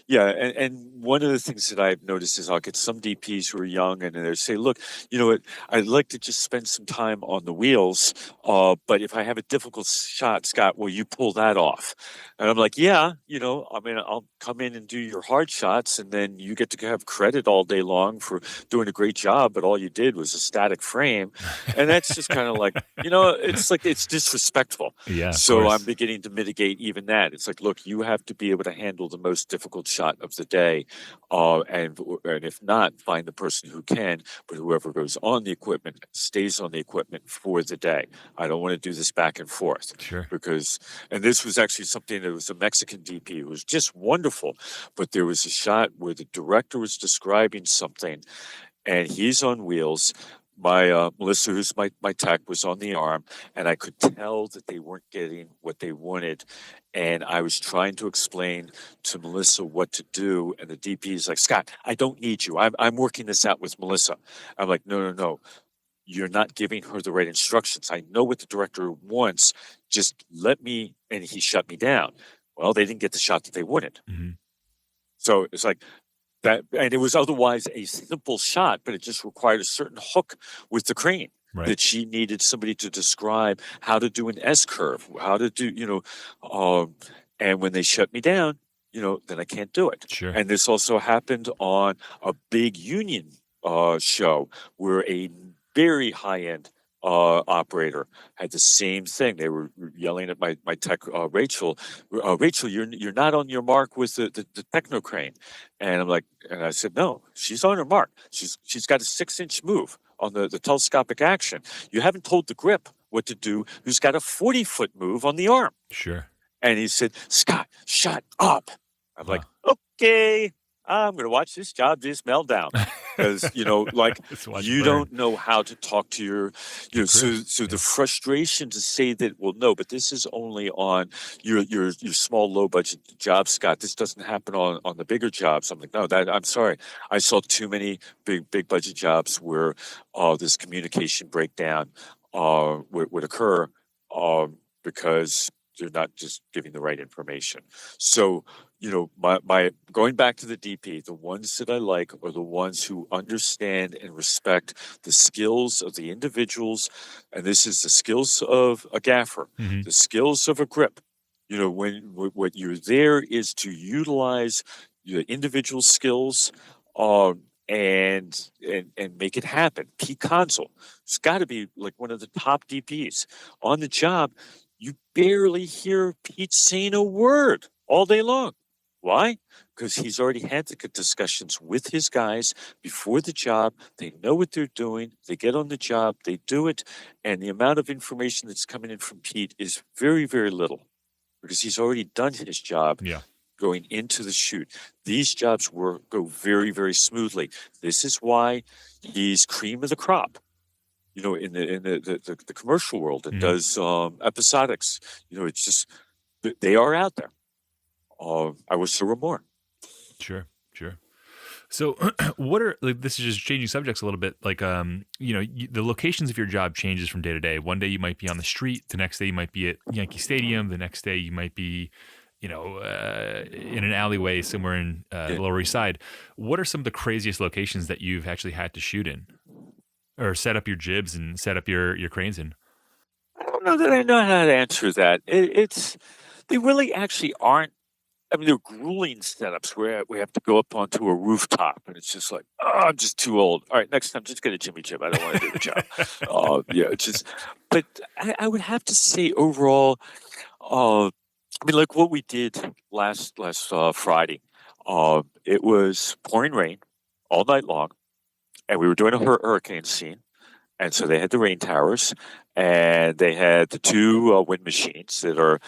yeah, and one of the things that I've noticed is I'll get some DPs who are young and they say, "Look, you know what? I'd like to just spend some time on the wheels, but if I have a difficult shot, Scott, will you pull that off?" And I'm like, "Yeah, I mean, I'll come in and do your hard shots, and then you get to have credit all day long for doing a great job, but all you did was a static frame," and that's just kind of like, it's disrespectful. Yeah, of So I'm course. beginning to mitigate even that. It's like, look, you have to be able to handle the most difficult shot of the day, and if not, find the person who can. But whoever goes on the equipment stays on the equipment for the day. I don't want to do this back and forth Sure. because, and this was actually something that was a Mexican DP who was just wonderful. But there was a shot where the director was describing something, and he's on wheels. My Melissa, who's my tech, was on the arm, and I could tell that they weren't getting what they wanted. And I was trying to explain to Melissa what to do, and the DP is like, "Scott, I don't need you. I'm working this out with Melissa." I'm like, "No, no, no. You're not giving her the right instructions. I know what the director wants. Just let me." And he shut me down. Well, they didn't get the shot that they wanted. Hmm. So it's like, that, and it was otherwise a simple shot, but it just required a certain hook with the crane Right. that she needed somebody to describe how to do an S curve, how to do, and when they shut me down, then I can't do it. Sure. And this also happened on a big union show where a very high end operator had the same thing. They were yelling at my tech, Rachel. "Rachel, you're not on your mark with the techno crane." And I'm like, and I said, "No, she's on her mark. She's got a 6-inch move on the telescopic action. You haven't told the grip what to do, who's got a 40-foot move on the arm." Sure. And he said, "Scott, shut up." I'm like, Huh. "Okay, I'm going to watch this job just melt down." Because, like, Just watch you burn. don't know how to talk to Your crew. so the Yeah. frustration to say that, well, no, but this is only on your small, low budget jobs, Scott. This doesn't happen on the bigger jobs. I'm like, no, I'm sorry. I saw too many big budget jobs where this communication breakdown would occur because they're not just giving the right information. So, my going back to the DP, the ones that I like are the ones who understand and respect the skills of the individuals, and this is the skills of a gaffer, Hmm. the skills of a grip. What you're there is to utilize your individual skills, and make it happen. Pete Consul, it's got to be like one of the top DPs on the job. You barely hear Pete saying a word all day long. Why? Because he's already had the discussions with his guys before the job. They know what they're doing. They get on the job, they do it. And the amount of information that's coming in from Pete is very, very little because he's already done his job Yeah. going into the shoot. These jobs go very, very smoothly. This is why he's cream of the crop. In the commercial world, it Hmm. does episodics. It's just they are out there. I wish there were more. Sure. Sure. So, what are like? This is just changing subjects a little bit. Like, the locations of your job changes from day to day. One day you might be on the street. The next day you might be at Yankee Stadium. The next day you might be, in an alleyway somewhere in the Yeah. Lower East Side. What are some of the craziest locations that you've actually had to shoot in, or set up your jibs and set up your cranes in? I don't know that I know how to answer that. They really actually aren't. I mean, they're grueling setups where we have to go up onto a rooftop, and it's just like, oh, I'm just too old. All right, next time, just get a Jimmy Jib. I don't want to do the job. Yeah, it's just. But I would have to say overall, uh, I mean, like what we did last Friday. It was pouring rain all night long, and we were doing a hurricane scene. And so they had the rain towers, and they had the two wind machines that are,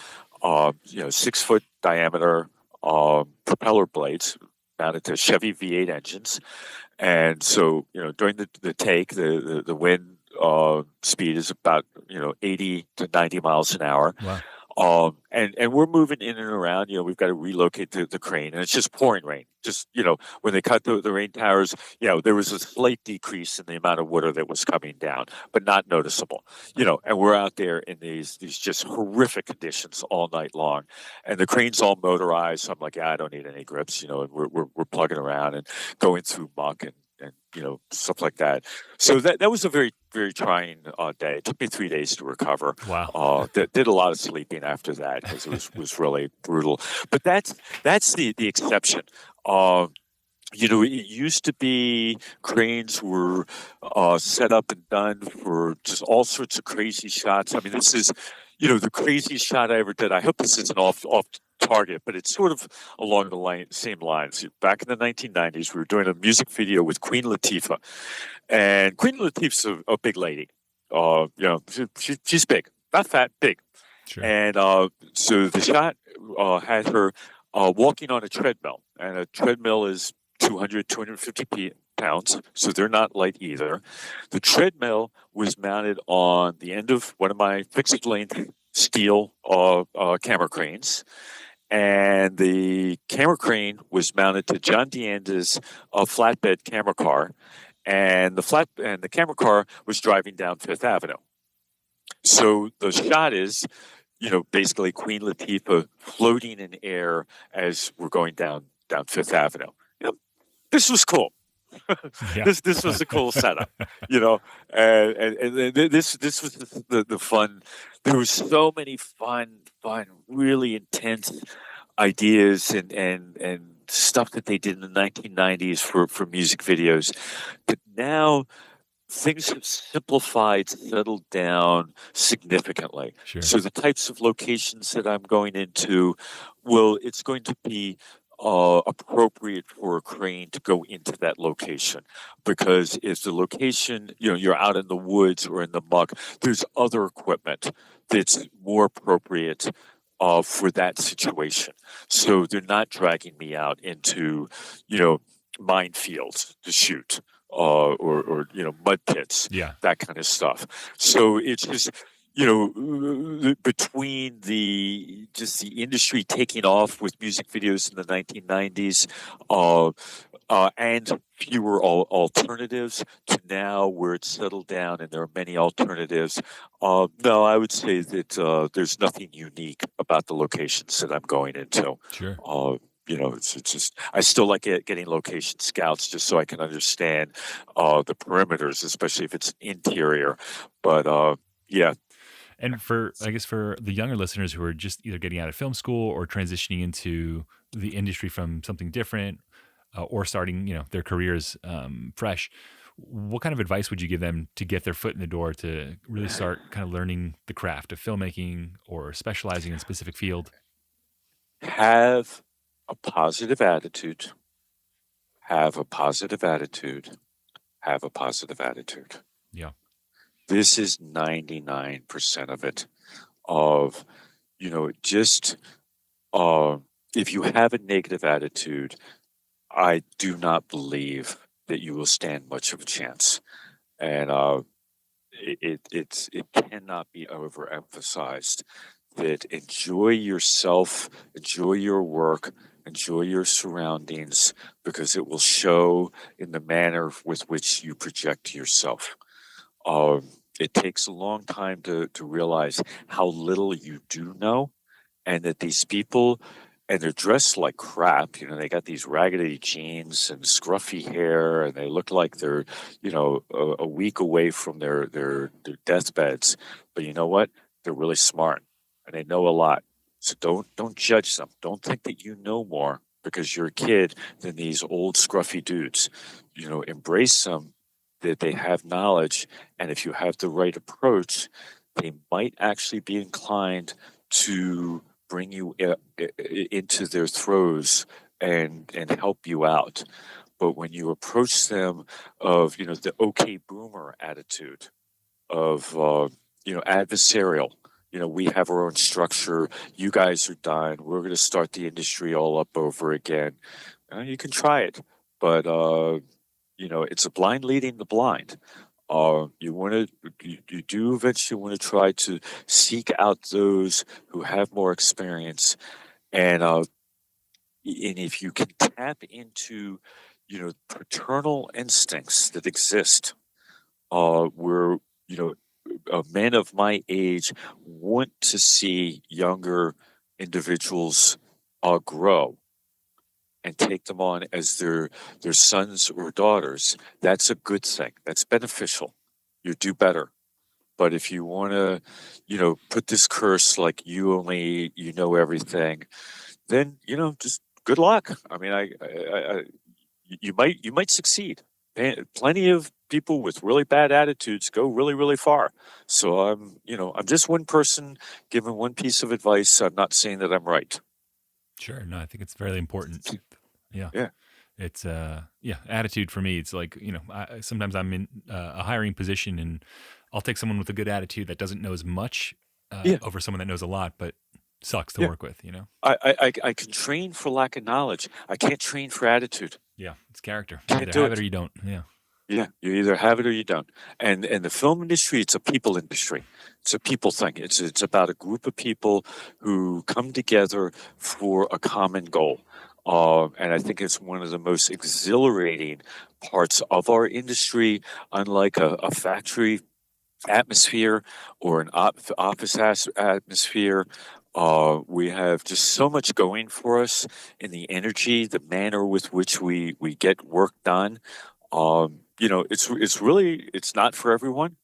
6 foot diameter propeller blades mounted to Chevy V8 engines. And so, during the take, the wind speed is about 80 to 90 miles an hour. Wow. And we're moving in and around. We've got to relocate the crane, and it's just pouring rain. Just when they cut the rain towers, there was a slight decrease in the amount of water that was coming down, but not noticeable. And we're out there in these just horrific conditions all night long, and the crane's all motorized. So I'm like, yeah, I don't need any grips. And we're plugging around and going through muck and stuff like that. So that was a very, very trying day. It took me 3 days to recover. Wow. Did a lot of sleeping after that because it was really brutal. But that's the exception. It used to be cranes were set up and done for just all sorts of crazy shots. I mean, this is, the craziest shot I ever did. I hope this isn't off target, but it's sort of along the same lines. Back in the 1990s, we were doing a music video with Queen Latifah, and Queen Latifah's a big lady. She's big, not fat, big. Sure. And so the shot had her walking on a treadmill, and a treadmill is 250 pounds, so they're not light either. The treadmill was mounted on the end of one of my fixed-length steel camera cranes, and the camera crane was mounted to John DeAnda's flatbed camera car, and the camera car was driving down Fifth Avenue. So the shot is, basically Queen Latifah floating in air as we're going down Fifth Avenue. This was cool. Yeah. This was a cool setup, and this was the fun. There was so many fun, really intense ideas and stuff that they did in the 1990s for music videos. But now things have simplified, settled down significantly. Sure. So the types of locations that I'm going into, it's going to be appropriate for a crane to go into that location, because if the location, you're out in the woods or in the muck, there's other equipment that's more appropriate for that situation. So they're not dragging me out into, minefields to shoot. Or mud pits, Yeah. that kind of stuff. So it's just between the industry taking off with music videos in the 1990s, and fewer alternatives, to now where it's settled down and there are many alternatives. No, I would say that there's nothing unique about the locations that I'm going into. Sure. It's just, I still like getting location scouts just so I can understand the perimeters, especially if it's interior. But yeah. And for the younger listeners who are just either getting out of film school or transitioning into the industry from something different, or starting, their careers fresh, what kind of advice would you give them to get their foot in the door to really start kind of learning the craft of filmmaking or specializing in a specific field? Have a positive attitude. Have a positive attitude. Have a positive attitude. Yeah. This is 99% of it. Of, just if you have a negative attitude, I do not believe that you will stand much of a chance. And it cannot be overemphasized that enjoy yourself, enjoy your work, enjoy your surroundings, because it will show in the manner with which you project yourself. It takes a long time to realize how little you do know, and that these people, and they're dressed like crap. They got these raggedy jeans and scruffy hair, and they look like they're, a week away from their deathbeds. But you know what? They're really smart, and they know a lot. So don't judge them. Don't think that you know more because you're a kid than these old scruffy dudes. Embrace them, that they have knowledge, and if you have the right approach, they might actually be inclined to bring you into their throes and help you out. But when you approach them of, the okay boomer attitude of, adversarial, we have our own structure, you guys are done, we're going to start the industry all up over again. You can try it, but, it's a blind leading the blind. You do eventually want to try to seek out those who have more experience, and if you can tap into, paternal instincts that exist, where, men of my age want to see younger individuals grow and take them on as their sons or daughters, that's a good thing. That's beneficial. You do better. But if you want to, put this curse like you know everything, then just good luck. I mean, you might succeed. Plenty of people with really bad attitudes go really, really far. So I'm just one person giving one piece of advice. I'm not saying that I'm right. Sure. No, I think it's fairly important. Yeah. Yeah. It's attitude for me. It's like, sometimes I'm in a hiring position and I'll take someone with a good attitude that doesn't know as much Yeah. over someone that knows a lot, but sucks to Yeah. work with, I can train for lack of knowledge. I can't train for attitude. Yeah, it's character. You Can't either do have it. it or you don't. Yeah. Yeah, you either have it or you don't. And the film industry, it's a people industry. It's a people thing. It's about a group of people who come together for a common goal. And I think it's one of the most exhilarating parts of our industry, unlike a factory atmosphere or an office atmosphere. We have just so much going for us in the energy, the manner with which we get work done. It's not for everyone,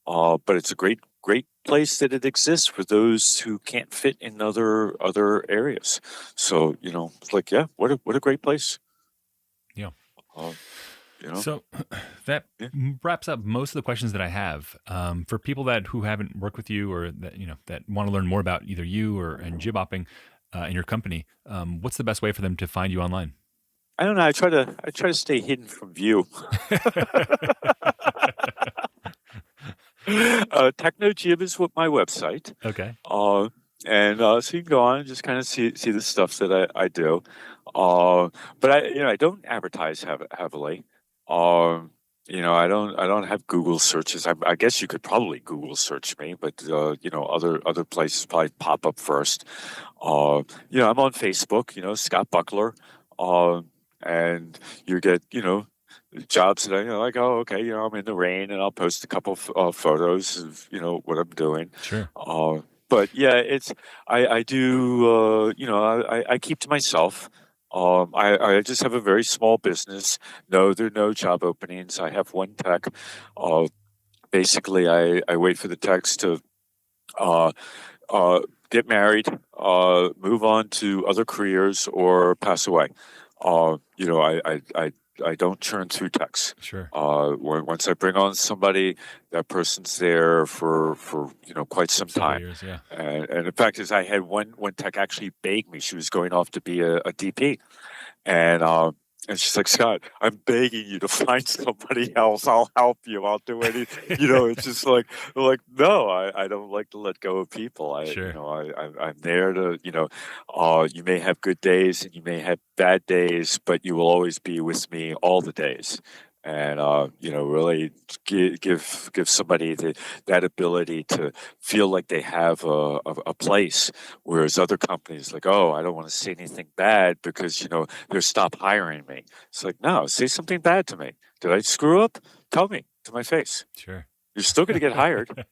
but it's a great place that it exists for those who can't fit in other areas. So it's like, yeah, what a great place. Yeah. Uh, So that yeah. wraps up most of the questions that I have. For people who haven't worked with you or that want to learn more about either you or and jib-opping in your company, what's the best way for them to find you online? I don't know. I try to stay hidden from view. TechnoGib is what my website. Okay. And so you can go on and just kind of see the stuff that I do. But I don't advertise heavily. I don't have Google searches. I guess you could probably Google search me, but other places probably pop up first. I'm on Facebook. Scott Buckler. And you get jobs that like, oh, okay, I'm in the rain and I'll post a couple photos of what I'm doing. Sure. But yeah, I do I keep to myself. I just have a very small business. No, there are no job openings. I have one tech. Basically, I wait for the techs to uh, get married, move on to other careers, or pass away. I don't churn through techs. Sure. Once I bring on somebody, that person's there for quite some Several time. years, yeah. And the fact is, I had one tech actually beg me. She was going off to be a DP, and she's like, Scott, I'm begging you to find somebody else. I'll help you. I'll do anything. It's just like no, I don't like to let go of people. Sure. I'm there to, you may have good days and you may have bad days, but you will always be with me all the days. And really give somebody that ability to feel like they have a place, whereas other companies like, oh, I don't want to say anything bad because they'll stop hiring me. It's like, no, say something bad to me. Did I screw up? Tell me to my face. Sure. You're still going to get hired,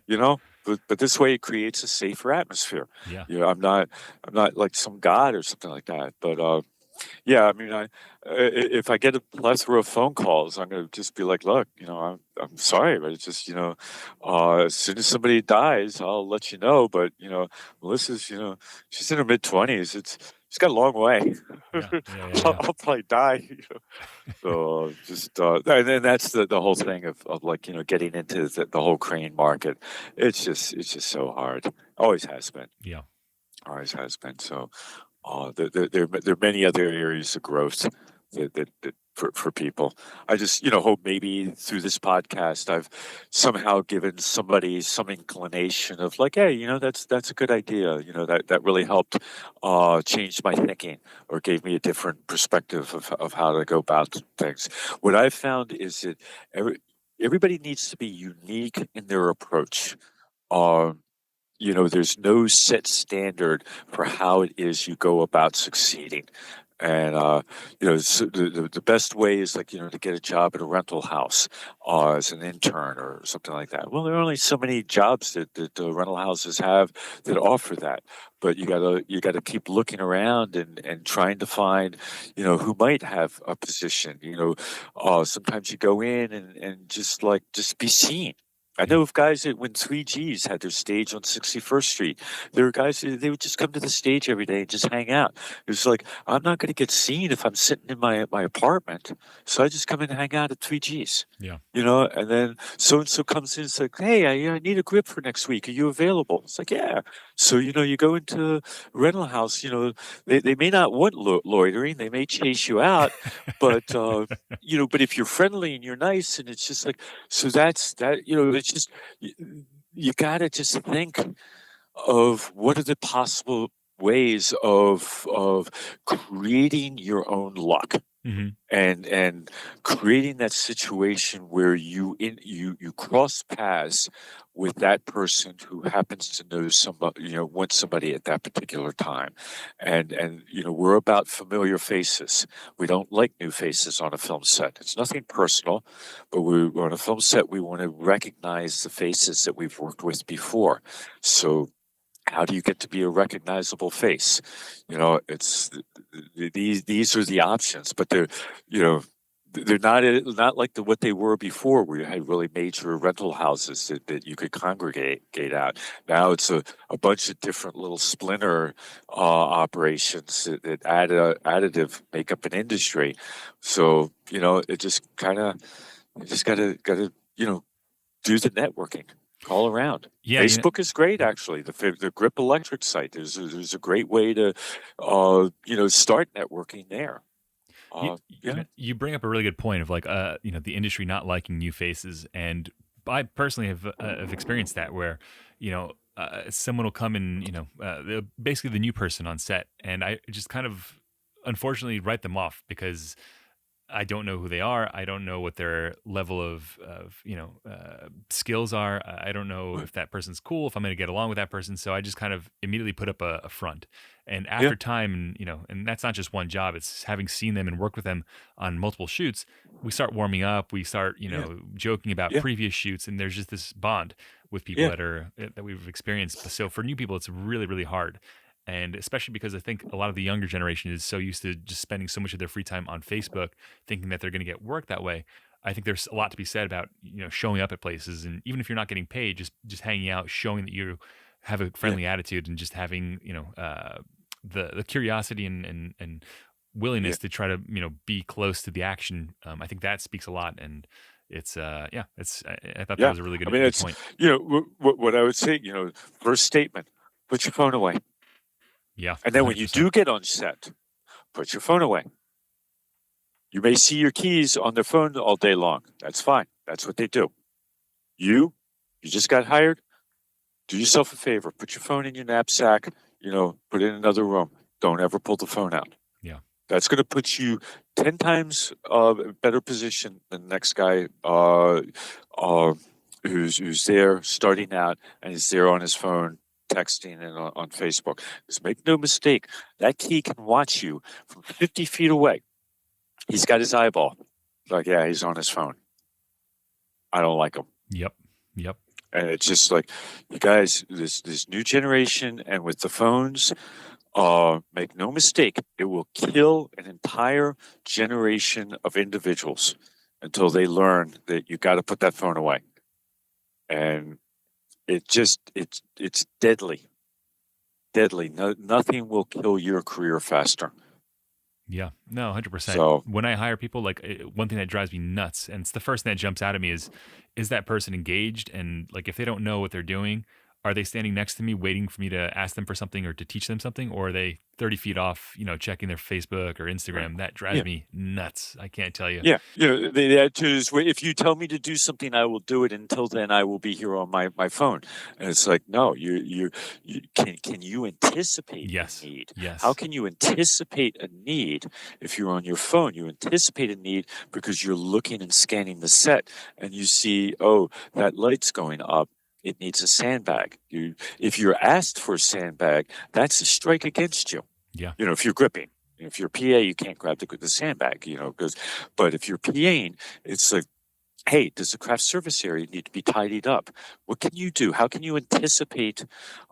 but this way it creates a safer atmosphere. Yeah. I'm not like some god or something like that, but yeah, I mean, if I get a plethora of phone calls, I'm going to just be like, look, I'm sorry, but it's just, as soon as somebody dies, I'll let you know. But, Melissa's, she's in her mid-20s. She's got a long way. Yeah. I'll probably die. So and then that's the whole thing of like, getting into the whole crane market. It's just so hard. Always has been. Yeah. always has been. So there are many other areas of growth that for people. I just, hope maybe through this podcast, I've somehow given somebody some inclination of like, hey, that's a good idea. That really helped change my thinking or gave me a different perspective of how to go about things. What I've found is that everybody needs to be unique in their approach. Um, there's no set standard for how it is you go about succeeding. And, the best way is like, to get a job at a rental house as an intern or something like that. Well, there are only so many jobs that the rental houses have that offer that. But you gotta keep looking around and trying to find, who might have a position. Sometimes you go in and just be seen. I know of guys that when 3Gs had their stage on 61st Street, there were guys that they would just come to the stage every day and just hang out. It was like, I'm not going to get seen if I'm sitting in my apartment. So I just come in and hang out at 3Gs. Yeah. And then so and so comes in, it's like, hey, I need a grip for next week. Are you available? It's like, yeah. So, you go into a rental house, they may not want loitering, they may chase you out, but, but if you're friendly and you're nice and it's just like, so that's that, it's just, you got to just think of what are the possible ways of creating your own luck Hmm. and creating that situation where you cross paths with that person who happens to know somebody, wants somebody at that particular time. And we're about familiar faces. We don't like new faces on a film set. It's nothing personal, but we're on a film set, we want to recognize the faces that we've worked with before. So how do you get to be a recognizable face? It's these are the options, but they're not like what they were before, where you had really major rental houses that you could congregate out. Now it's a bunch of different little splinter operations that additive make up an industry. So it just kind of you just gotta do the networking. Call around. Yeah. Facebook is great, actually. The Grip Electric site. There's a great way to, start networking there. Yeah, You bring up a really good point of like, the industry not liking new faces, and I personally have experienced that where, someone will come in, basically the new person on set, and I just kind of unfortunately write them off because I don't know who they are. I don't know what their level of skills are. I don't know if that person's cool, if I'm going to get along with that person. So I just kind of immediately put up a front. And yeah, after time, and that's not just one job. It's having seen them and worked with them on multiple shoots. We start warming up. We start, yeah, joking about yeah, previous shoots, and there's just this bond with people yeah, that we've experienced. So for new people, it's really, really hard. And especially because I think a lot of the younger generation is so used to just spending so much of their free time on Facebook, thinking that they're going to get work that way. I think there's a lot to be said about showing up at places, and even if you're not getting paid, just hanging out, showing that you have a yeah, friendly attitude, and just having the curiosity and yeah, willingness to try to be close to the action. I think that speaks a lot, and it's I thought that yeah. was a really I mean, good it's point. what I would say. First statement: put your phone away, Yeah, and then when you 100%. do get on set, put your phone away. You may see your keys on their phone all day long. That's fine. That's what they do. You just got hired. Do yourself a favor. Put your phone in your knapsack. Put it in another room. Don't ever pull the phone out. Yeah, That's going to put you 10 times better position than the next guy uh, who's there starting out and is there on his phone texting and on Facebook. Just make no mistake, that key can watch you from 50 feet away. He's got his eyeball. Like, yeah, he's on his phone. I don't like him. yep, yep. And it's just like, you guys, this new generation, and with the phones, make no mistake, it will kill an entire generation of individuals until they learn that you got to put that phone away. And it's deadly, deadly. No, nothing will kill your career faster. Yeah, no, 100%. So When I hire people, like one thing that drives me nuts, and it's the first thing that jumps out at me is that person engaged? And like, if they don't know what they're doing, are they standing next to me waiting for me to ask them for something or to teach them something? Or are they 30 feet off, checking their Facebook or Right. Instagram? That drives Yeah. me nuts. I can't tell you. Yeah, the attitude is, if you tell me to do something, I will do it. Until then, I will be here on my phone. And it's like, no, you can you anticipate a Yes. need? How Yes. can you anticipate a need if you're on your phone? You anticipate a need because you're looking and scanning the set, and you see, oh, that light's going up. It needs a sandbag. If you're asked for a sandbag, that's a strike against you. Yeah. If you're gripping. If you're PA, you can't grab the sandbag, but if you're PAing, it's like, hey, does the craft service area need to be tidied up? What can you do? How can you anticipate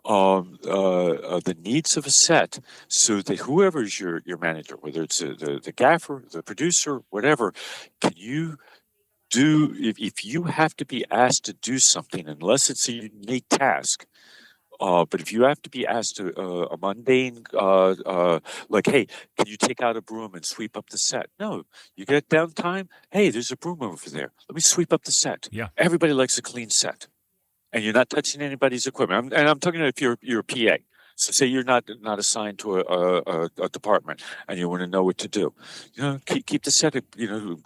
the needs of a set so that whoever's your manager, whether it's the gaffer, the producer, whatever, can you do, if you have to be asked to do something, unless it's a unique task, but if you have to be asked to a mundane, like, hey, can you take out a broom and sweep up the set? No, you get downtime. Hey, there's a broom over there. Let me sweep up the set. Yeah. Everybody likes a clean set, and you're not touching anybody's equipment. And I'm talking if you're a PA. So say you're not assigned to a department, and you want to know what to do. Keep the set.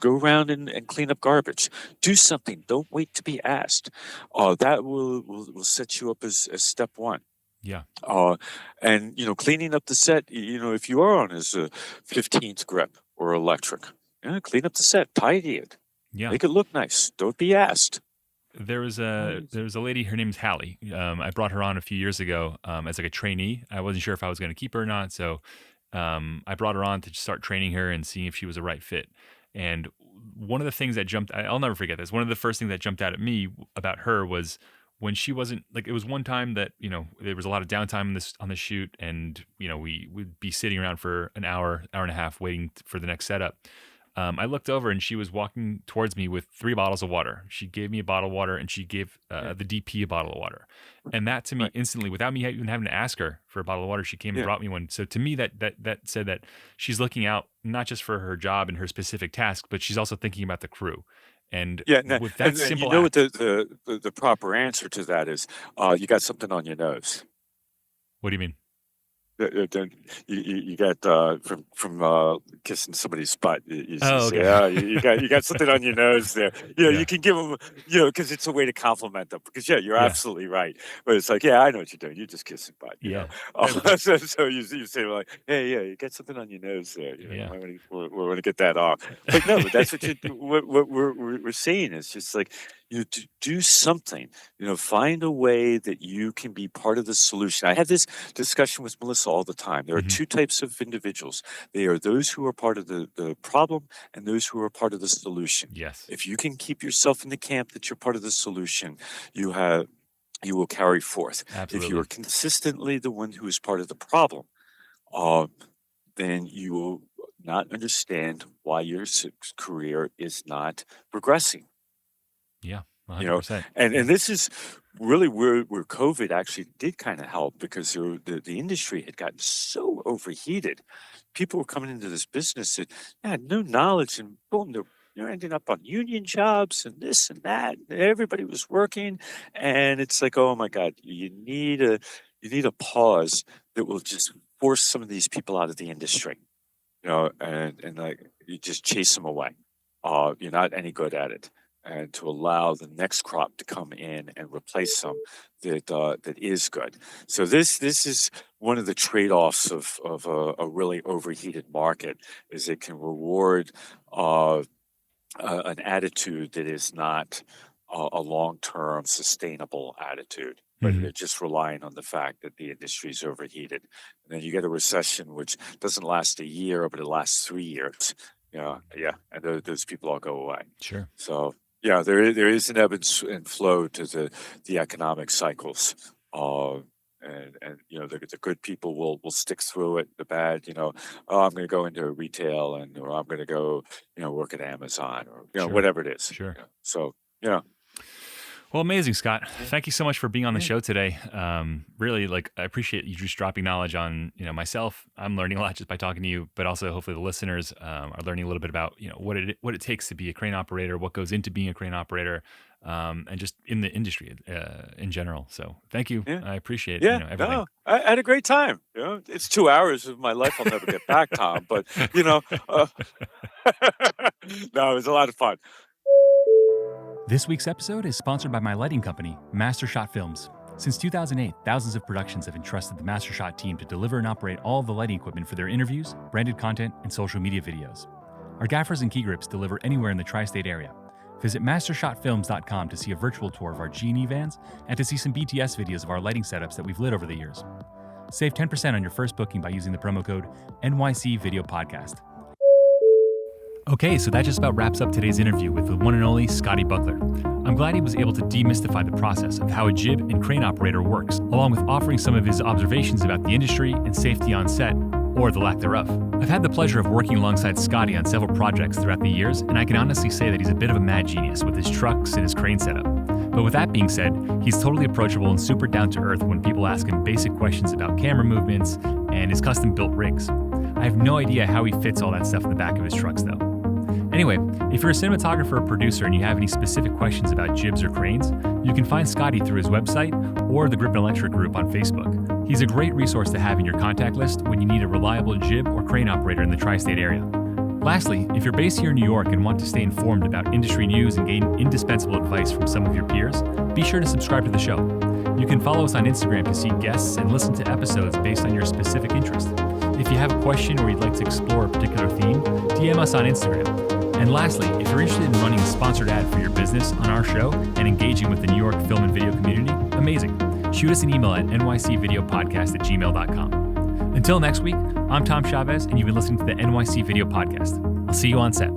Go around and clean up garbage. Do something. Don't wait to be asked. That will set you up as step one. Yeah. And cleaning up the set. If you are on his 15th grip or electric, clean up the set, tidy it, Yeah. make it look nice. Don't be asked. There was a lady. Her name's Hallie. I brought her on a few years ago as like a trainee. I wasn't sure if I was going to keep her or not, so I brought her on to start training her and seeing if she was a right fit. And one of the things that I'll never forget this. One of the first things that jumped out at me about her was when she wasn't like. It was one time that there was a lot of downtime on the shoot, and we would be sitting around for an hour and a half waiting for the next setup. I looked over and she was walking towards me with 3 bottles of water. She gave me a bottle of water and she gave the DP a bottle of water. And that to me Right. instantly, without me even having to ask her for a bottle of water, she came and Yeah. brought me one. So to me, that said that she's looking out not just for her job and her specific task, but she's also thinking about the crew. And Yeah, with that and simple what act, the proper answer to that is, you got something on your nose. what do you mean? You got from kissing somebody's butt. You Oh, say, okay. yeah, you got something on your nose there. Yeah. You can give them, because it's a way to compliment them. Because you're Yeah. absolutely right. But it's like, yeah, I know what you're doing. You're just kissing butt. Yeah. So you say like, hey, yeah, you got something on your nose there. Yeah. We want to get that off. But no, but that's what we're saying is just like, to do something. Find a way that you can be part of the solution. I have this discussion with Melissa all the time. There are Mhm. 2 types of individuals. They are those who are part of the problem and those who are part of the solution. Yes. If you can keep yourself in the camp that you're part of the solution, you will carry forth. If Absolutely. you are consistently the one who is part of the problem, then you will not understand why your career is not progressing. Yeah. You know, 100%. and this is really where COVID actually did kind of help, because the industry had gotten so overheated. People were coming into this business that had no knowledge, and boom, they're ending up on union jobs and this and that. And everybody was working, and it's like, oh my God, you need a pause that will just force some of these people out of the industry. And like, you just chase them away. You're not any good at it, and to allow the next crop to come in and replace them that is good. So this is one of the trade-offs of a really overheated market, is it can reward an attitude that is not a long-term sustainable attitude, but Mhm. they're just relying on the fact that the industry is overheated. And then you get a recession which doesn't last a year, but it lasts 3 years. Yeah, and those people all go away. Sure. So yeah, there is an ebb and flow to the economic cycles. And the good people will stick through it. The bad, oh, I'm going to go into retail, or I'm going to go work at Amazon, or Sure. whatever it is. Sure. So yeah. Well, amazing, Scott. Thank you so much for being on the Yeah. show today. Really, I appreciate you just dropping knowledge on, myself. I'm learning a lot just by talking to you, but also hopefully the listeners are learning a little bit about, what it takes to be a crane operator, what goes into being a crane operator. and just in the industry in general. So thank you. Yeah. I appreciate Yeah, everything. no, I had a great time. It's 2 hours of my life I'll never get back, Tom. But no, it was a lot of fun. This week's episode is sponsored by my lighting company, Master Shot Films. Since 2008, thousands of productions have entrusted the Master Shot team to deliver and operate all of the lighting equipment for their interviews, branded content, and social media videos. Our gaffers and key grips deliver anywhere in the tri-state area. Visit mastershotfilms.com to see a virtual tour of our G&E vans and to see some BTS videos of our lighting setups that we've lit over the years. Save 10% on your first booking by using the promo code NYC Video Podcast. Okay, so that just about wraps up today's interview with the one and only Scottie Buckler. I'm glad he was able to demystify the process of how a jib and crane operator works, along with offering some of his observations about the industry and safety on set, or the lack thereof. I've had the pleasure of working alongside Scottie on several projects throughout the years, and I can honestly say that he's a bit of a mad genius with his trucks and his crane setup. But with that being said, he's totally approachable and super down to earth when people ask him basic questions about camera movements and his custom-built rigs. I have no idea how he fits all that stuff in the back of his trucks, though. Anyway, if you're a cinematographer or producer and you have any specific questions about jibs or cranes, you can find Scottie through his website or the Grip and Electric group on Facebook. He's a great resource to have in your contact list when you need a reliable jib or crane operator in the tri-state area. Lastly, if you're based here in New York and want to stay informed about industry news and gain indispensable advice from some of your peers, be sure to subscribe to the show. You can follow us on Instagram to see guests and listen to episodes based on your specific interest. If you have a question or you'd like to explore a particular theme, DM us on Instagram. And lastly, if you're interested in running a sponsored ad for your business on our show and engaging with the New York film and video community, amazing. Shoot us an email at nycvideopodcast@gmail.com. Until next week, I'm Tom Chavez, and you've been listening to the NYC Video Podcast. I'll see you on set.